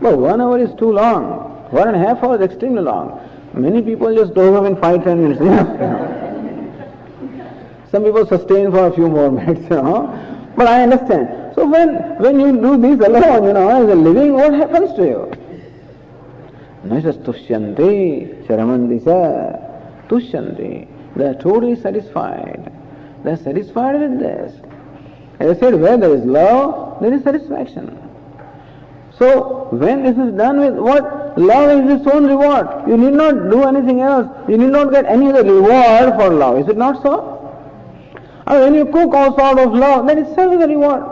But 1 hour is too long. 1.5 hours is extremely long. Many people just doze off in 5-10 minutes. Some people sustain for a few more minutes, you know. But I understand. So when you do this alone, you know, as a living, what happens to you? Naisas tushyanti, charamanti sa, tushyanti. They are totally satisfied. They are satisfied with this. As I said, where there is love, there is satisfaction. So when this is done with what? Love is its own reward. You need not do anything else. You need not get any other reward for love. Is it not so? And when you cook also out of love, then itself is a reward.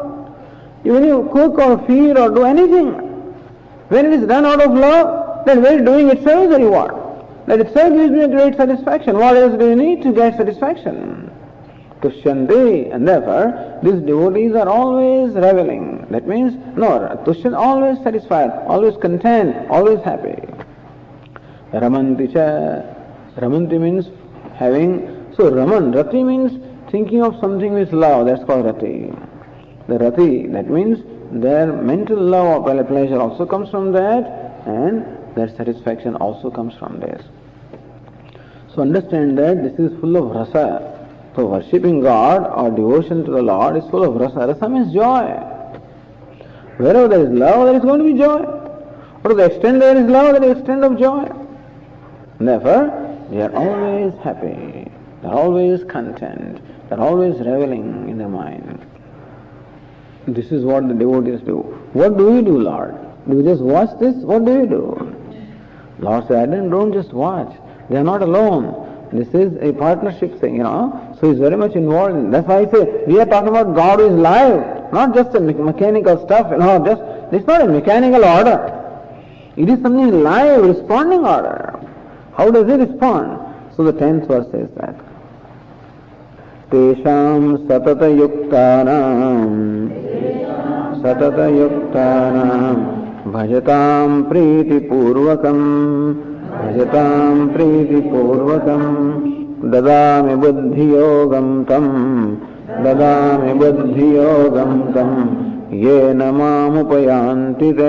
When you cook or feed or do anything, when it is done out of love, then very doing itself is a reward. That itself gives me a great satisfaction. What else do you need to get satisfaction? Tushyanti, and therefore these devotees are always reveling. That means, Tushyan, always satisfied, always content, always happy. Ramanti cha. Ramanti means having, so Raman, Rati means thinking of something with love, that's called Rati. The Rati, that means their mental love or pleasure also comes from that, and their satisfaction also comes from this. So understand that this is full of rasa. So worshipping God or devotion to the Lord is full of rasa. Rasa means joy. Wherever there is love, there is going to be joy. Or to the extent there is love, there is extent of joy. Therefore, they are always happy. They are always content. They are always reveling in their mind. This is what the devotees do. What do we do, Lord? Do we just watch this? What do we do? Lord said, don't just watch. They are not alone. This is a partnership thing, you know. So he's very much involved in it. That's why I say, we are talking about God who is live, not just a mechanical stuff, you know, it's not a mechanical order. It is something live, responding order. How does it respond? So the 10th verse says that. Tesham satata yuktanam bhajatam priti purvakam dadami buddhiyogam tam yena mamupayanti te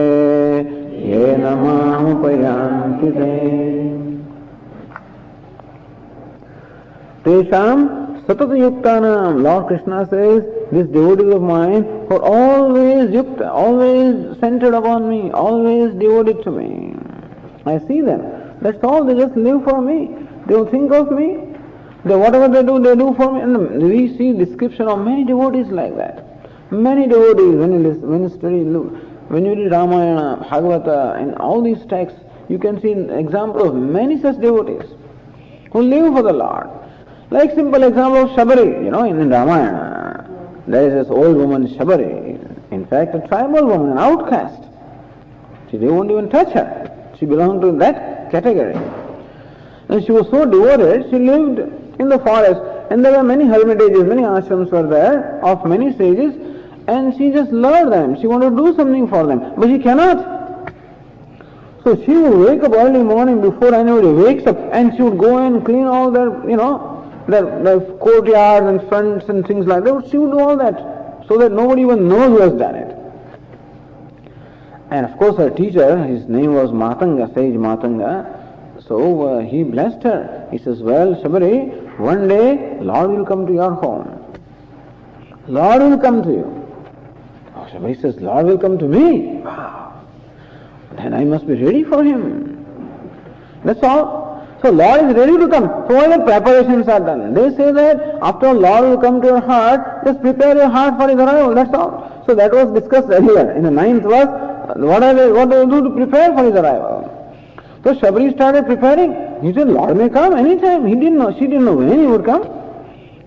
tesham satata yuktanam. Lord Krishna says, these devotees of mine who are always yukta, always centered upon me, always devoted to me. I see them. That's all. They just live for me. They will think of me. Whatever they do for me. And we see description of many devotees like that. Many devotees, when you read Ramayana, Bhagavata, and all these texts, you can see an example of many such devotees who live for the Lord. Like simple example of Shabari, you know, in Ramayana. There is this old woman Shabari, in fact a tribal woman, an outcast. They won't even touch her. She belonged to that category. And she was so devoted, she lived in the forest, and there were many hermitages, many ashrams were there, of many sages, and she just loved them. She wanted to do something for them, but she cannot. So she would wake up early morning before anybody wakes up, and she would go and clean all their, their courtyards and fronts and things like that. She would do all that, so that nobody even knows who has done it. And of course her teacher, his name was Matanga, sage Matanga, so he blessed her. He says, well, Shabari, one day Lord will come to your home. Lord will come to you. Oh, Shabari says, Lord will come to me? Wow. Then I must be ready for him. That's all. So Lord is ready to come. So all the preparations are done. They say that after Lord will come to your heart, just prepare your heart for his arrival. That's all. So that was discussed earlier. In the 9th verse, what do you do to prepare for his arrival? So Shabri started preparing. He said, Lord may come anytime. She didn't know when he would come.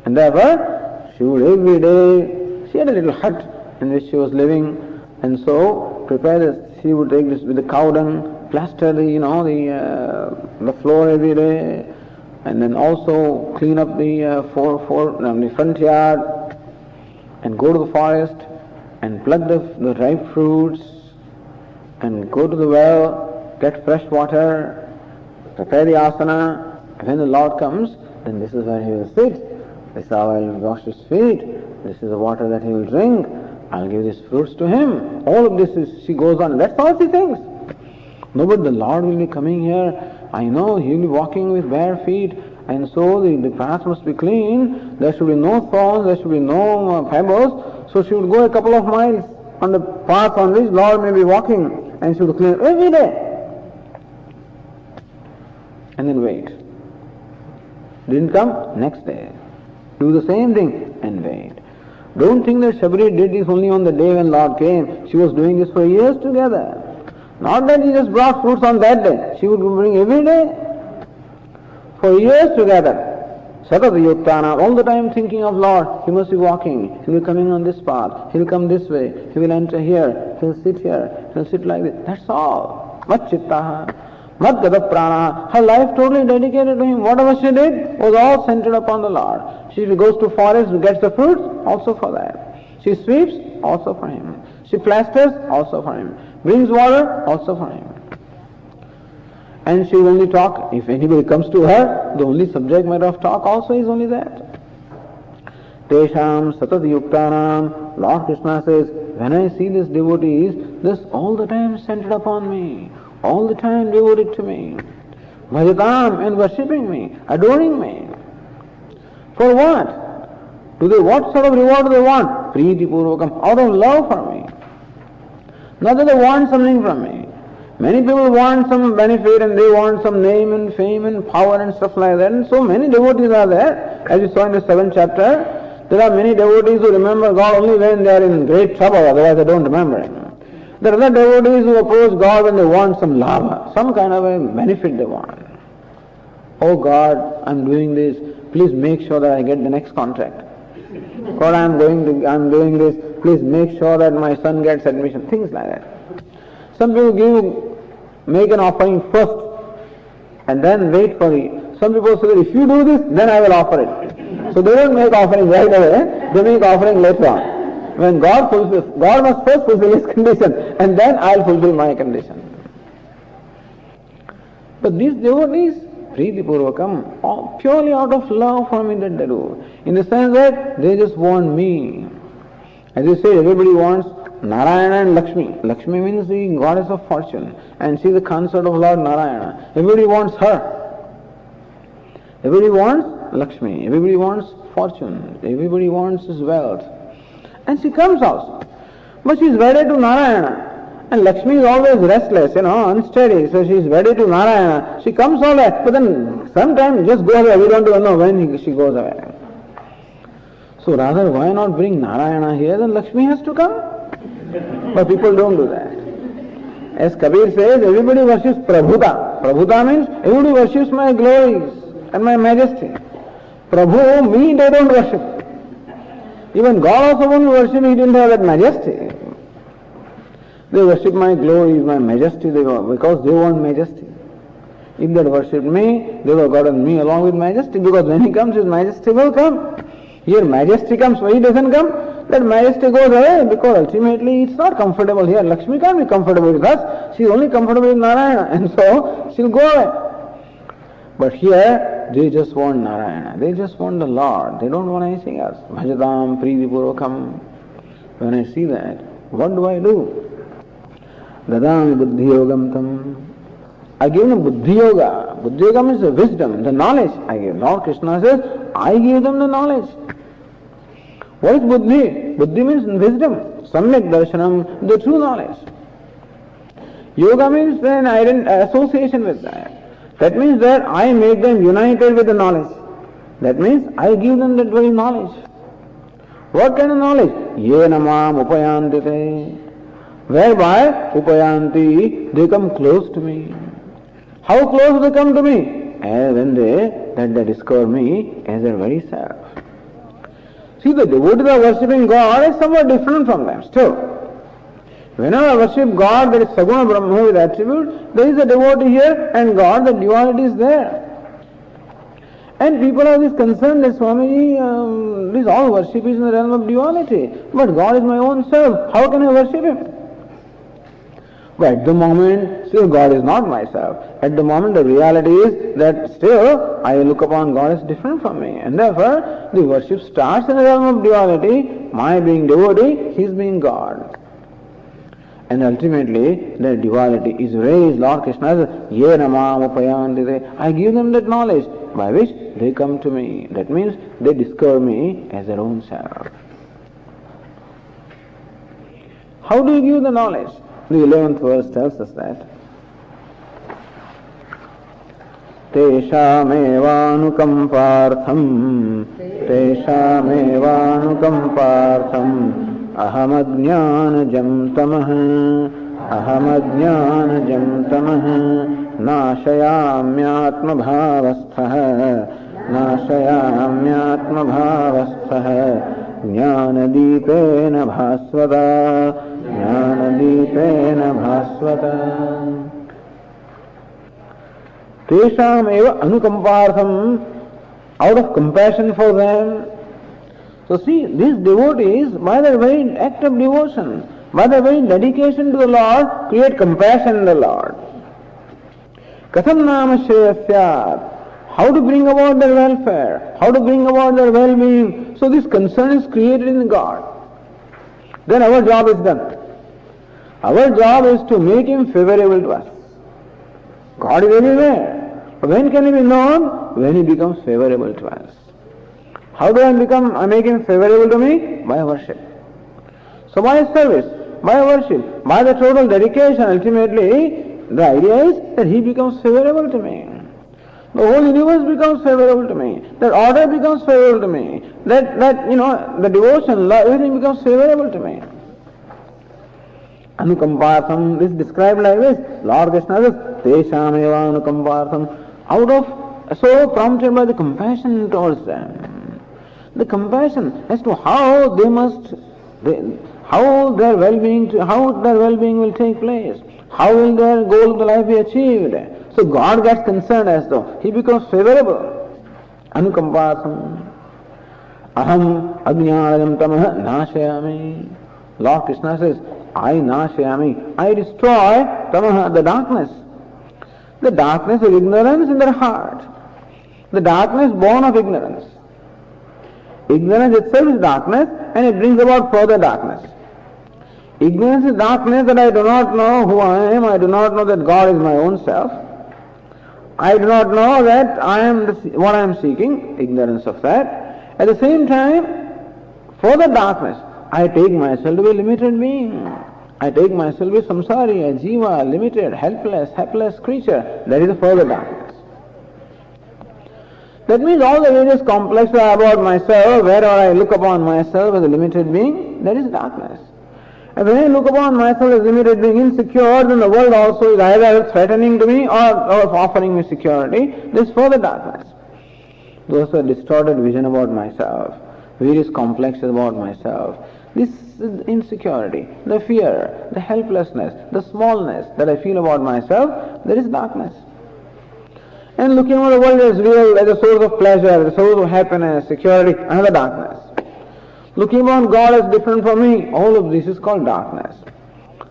And therefore, she would every day, she had a little hut in which she was living, and so prepare this. She would take this with the cow dung, plaster the floor every day, and then also clean up the front yard, and go to the forest and pluck the ripe fruits, and go to the well, get fresh water, prepare the asana. When the Lord comes, then this is where he will sit. This is how I will wash his feet. This is the water that he will drink. I'll give these fruits to him. All of this she goes on. That's all she thinks. No, but the Lord will be coming here. I know he will be walking with bare feet, and so the path must be clean. There should be no thorns, there should be no pebbles. So she would go a couple of miles on the path on which Lord may be walking, and she would clean every day. And then wait. Didn't come? Next day. Do the same thing and wait. Don't think that Shabri did this only on the day when Lord came. She was doing this for years together. Not that he just brought fruits on that day. She would bring every day. For years together. Satatayuktana, all the time thinking of Lord. He must be walking. He will be coming on this path. He will come this way. He will enter here. He will sit here. He will sit like this. That's all. Mat-chittaha. Mat-gata prana. Her life totally dedicated to him. Whatever she did was all centered upon the Lord. She goes to forest, gets the fruits, also for that. She sweeps, also for him. She plasters, also for him. Brings water, also for him. And she will only talk. If anybody comes to her, the only subject matter of talk also is only that. Tesham satatayuktanam. Lord Krishna says, when I see these devotees, this all the time centered upon me. All the time devoted to me. Bhajatam, and worshipping me, adoring me. For what? What sort of reward do they want? Preeti purvakam, out of love for me. Not that they want something from me. Many people want some benefit and they want some name and fame and power and stuff like that. And so many devotees are there. As you saw in the 7th chapter, there are many devotees who remember God only when they are in great trouble, otherwise they don't remember Him. There are other devotees who approach God when they want some lava, some kind of a benefit they want. Oh God, I'm doing this. Please make sure that I get the next contract. God, I'm doing this. Please make sure that my son gets admission. Things like that. Some people make an offering first and then wait for it. Some people say that if you do this, then I will offer it. So they don't make offering right away. They make offering later on. When God must first fulfill his condition, and then I'll fulfill my condition. But these devotees, Preeti Purvakam, purely out of love for me that they do. In the sense that they just want me. As you say, everybody wants Narayana and Lakshmi. Lakshmi means the goddess of fortune, and she is the consort of Lord Narayana. Everybody wants her. Everybody wants Lakshmi. Everybody wants fortune. Everybody wants his wealth. And she comes also. But she is wedded to Narayana. And Lakshmi is always restless, unsteady. So she is wedded to Narayana. She comes all that, but then sometimes just goes away. We don't even know when she goes away. So rather, why not bring Narayana here? Then Lakshmi has to come. But people don't do that. As Kabir says, everybody worships Prabhuta. Prabhuta means everybody worships my glories and my majesty. Prabhu, me, they don't worship. Even God also won't worship, he didn't have that majesty. They worship my glories, my majesty, because they want majesty. If they had worshipped me, they would have gotten me along with majesty, because when he comes, his majesty will come. Here majesty comes, when he doesn't come, that majesty goes away, because ultimately it's not comfortable here. Lakshmi can't be comfortable with us, she's only comfortable with Narayana, and so she'll go away. But here, they just want Narayana, they just want the Lord, they don't want anything else. Bhajatam Preeti Purvakam. When I see that, what do? Dadami buddhi yogam tam. I give them buddhi yoga. Buddhi yoga means the wisdom, the knowledge I give. Lord Krishna says, I give them the knowledge. What is buddhi? Buddhi means wisdom. Samyak darshanam, the true knowledge. Yoga means an association with that. That means that I make them united with the knowledge. That means I give them that very knowledge. What kind of knowledge? Yena mam upayantite. Whereby upayanti, they come close to me. How close they come to me? As when they discover me as their very self. See, the devotees are worshipping God is somewhat different from them still. Whenever I worship God, there is Saguna Brahma with attribute, there is a devotee here and God, the duality is there. And people are this concerned that Swamiji, this all worship is in the realm of duality. But God is my own self. How can I worship Him? But at the moment, still God is not myself. At the moment, the reality is that still I look upon God as different from me. And therefore, the worship starts in the realm of duality. My being devotee, His being God. And ultimately, the duality is raised. Lord Krishna says, Yena mam upayantite. I give them that knowledge by which they come to me. That means they discover me as their own self. How do you give the knowledge? The 11th verse tells us that. Teshamevanukampartham ahamadjnanajam tamah nashayamyatmabhavasthah jnanadipena bhaswata Tesham eva anukampartham, out of compassion for them. So see, these devotees, by their very act of devotion, by their very dedication to the Lord, create compassion in the Lord. Katham nama shreyasyat, how to bring about their welfare, how to bring about their well-being. So this concern is created in God. Then our job is done. Our job is to make Him favorable to us. God is everywhere. When can He be known? When He becomes favorable to us. How do I make Him favorable to me? By worship. So by service, by worship, by the total dedication, ultimately, the idea is that He becomes favorable to me. The whole universe becomes favorable to me. That order becomes favorable to me. That the devotion, love, everything becomes favorable to me. Anukampartham, this is described like this. Lord Krishna says, Tesham eva anukampartham, so prompted by the compassion towards them. The compassion as to how how their well-being will take place. How will their goal of the life be achieved? So God gets concerned as though He becomes favorable. Anukampartham. Aham ajnanam tamah nashayami. Lord Krishna says, I nashayami. I destroy tamah, the darkness. The darkness of ignorance in their heart. The darkness born of ignorance. Ignorance itself is darkness and it brings about further darkness. Ignorance is darkness that I do not know who I am, I do not know that God is my own self. I do not know that I am what I am seeking, ignorance of that. At the same time, further darkness, I take myself to be a limited being. I take myself to be samsari, a jiva, limited, helpless, hapless creature. That is a further darkness. That means all the various complexes about myself, wherever I look upon myself as a limited being, that is darkness. And when I look upon myself as a limited being, insecure, then the world also is either threatening to me or offering me security. There is further darkness. Those are distorted vision about myself, various complexes about myself. This is insecurity, the fear, the helplessness, the smallness that I feel about myself, there is darkness. And looking at the world as real, as a source of pleasure, a source of happiness, security, another darkness. Looking upon God as different from me, all of this is called darkness.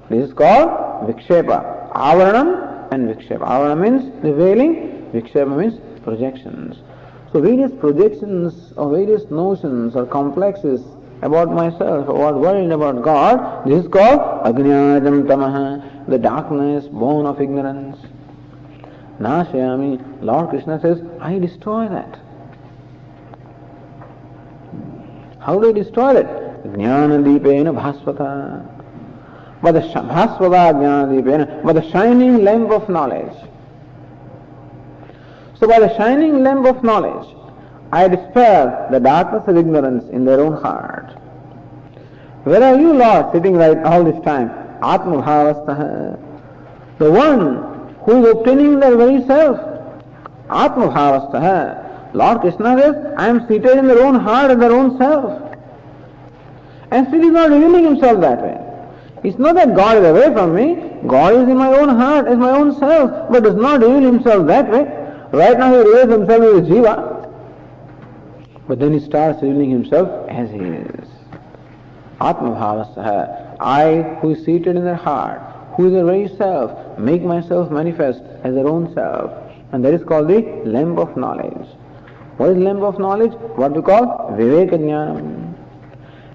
This is called vikshepa. Avaranam and vikshepa. Avaranam means the veiling, vikshepa means projections. So various projections or various notions or complexes about myself, about world, about God, this is called ajnanam tamaha, the darkness born of ignorance. Nashayami, Lord Krishna says, I destroy that. How do I destroy it? Jnanadipena bhasvata. By the shining lamp of knowledge. So by the shining lamp of knowledge, I dispel the darkness of ignorance in their own heart. Where are you, Lord, sitting right all this time? Atma bhavastaha. The one who is obtaining their very self. Atma bhavastaha. Lord Krishna says, I am seated in their own heart and their own self. And still he is not revealing himself that way. It's not that God is away from me. God is in my own heart, as my own self, but does not reveal himself that way. Right now he reveals himself as Jiva, but then he starts revealing himself as he is. Atma bhavastaha. I, who is seated in their heart, who is their very self, make myself manifest as their own self. And that is called the lamp of knowledge. What is lamp of knowledge? What we call Viveka Jnanam.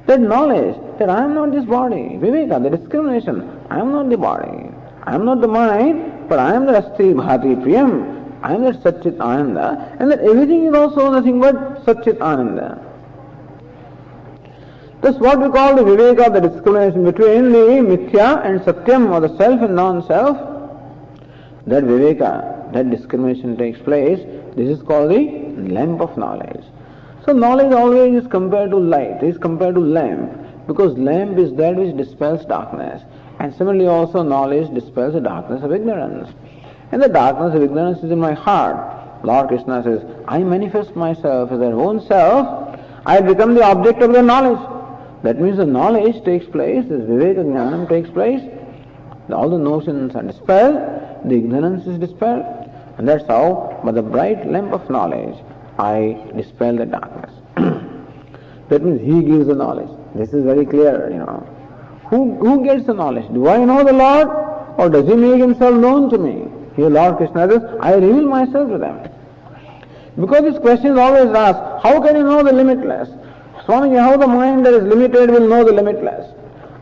That knowledge that I am not this body, Viveka, the discrimination, I am not the body, I am not the mind, but I am the Asti Bhati Priyam, I am that Satchit Ananda, and that everything is also nothing but Satchit Ananda. That's what we call the Viveka, the discrimination between the Mithya and Satyam, or the self and non-self. That Viveka, that discrimination takes place. This is called the lamp of knowledge. So knowledge always is compared to light, is compared to lamp, because lamp is that which dispels darkness. And similarly also knowledge dispels the darkness of ignorance. And the darkness of ignorance is in my heart. Lord Krishna says, I manifest myself as their own self, I become the object of their knowledge. That means the knowledge takes place, this Viveka Jnanam takes place, all the notions are dispelled, the ignorance is dispelled, and that's how, by the bright lamp of knowledge, I dispel the darkness. That means he gives the knowledge. This is very clear, Who gets the knowledge? Do I know the Lord, or does he make himself known to me? Here Lord Krishna says, I reveal myself to them. Because this question is always asked, how can you know the limitless? Swami, how the mind that is limited will know the limitless?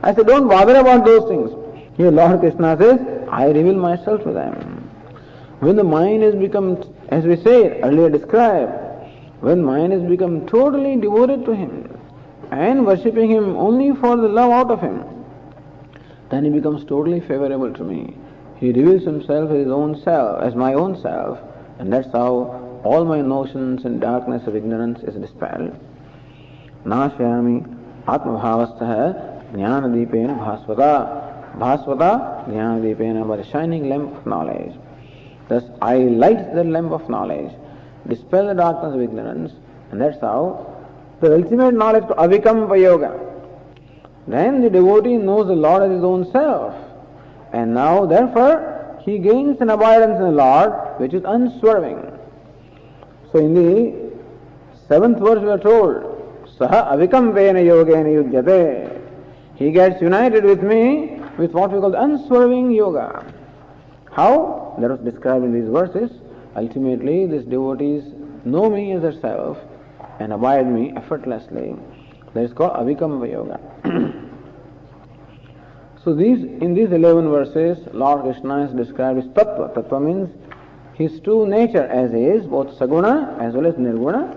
I said, don't bother about those things. Here Lord Krishna says, I reveal myself to them. When the mind has become, as we said, earlier described, when mind has become totally devoted to him and worshipping him only for the love out of him, then he becomes totally favorable to me. He reveals himself as his own self, as my own self, and that's how all my notions and darkness of ignorance is dispelled. Nashayami atmabhavastaha jnanadipena bhasvata. Bhasvata jnanadipena, by the shining lamp of knowledge. Thus I light the lamp of knowledge, dispel the darkness of ignorance, and that's how the ultimate knowledge to avikampa yoga. Then the devotee knows the Lord as his own self, and now therefore he gains an abidance in the Lord which is unswerving. So in the 7th verse we are told, Saha avikampena yogena yujyate. He gets united with me with what we call the unswerving yoga. How? That was described in these verses. Ultimately, these devotees know me as their self and abide me effortlessly. That is called avikampa yoga. So in these 11 verses, Lord Krishna has described his tattva. Tattva means his true nature as he is, both saguna as well as nirguna,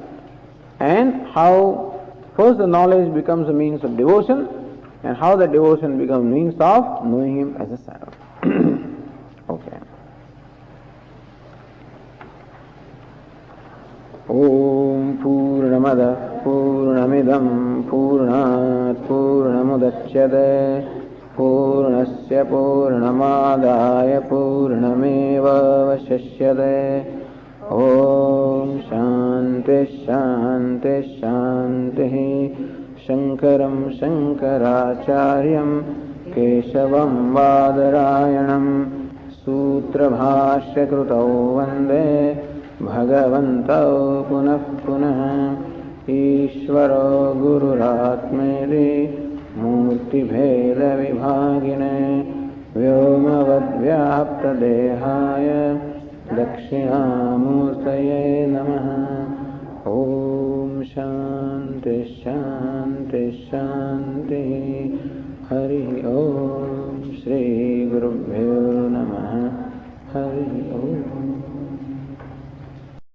and how first the knowledge becomes a means of devotion, and how the devotion becomes means of knowing him as a self. Okay. Om Purnamada Purnamidam Purnat Purnamudachyate Purnasya Purnamadaya Purnameva Vashishyate. Om Shanti Shanti Shanti. Shankaram Shankaracharyam Keshavam Vadarayanam Sutra Bhashya Krutau Vande Bhagavantau Punah Punah. Ishvaro Gururatmeri Murti Bheda Vibhagine Vyomavad Vyapta Dehaya Dakshinamurtaye Namaha. Om Shanti Shanti Shanti. Hari Om.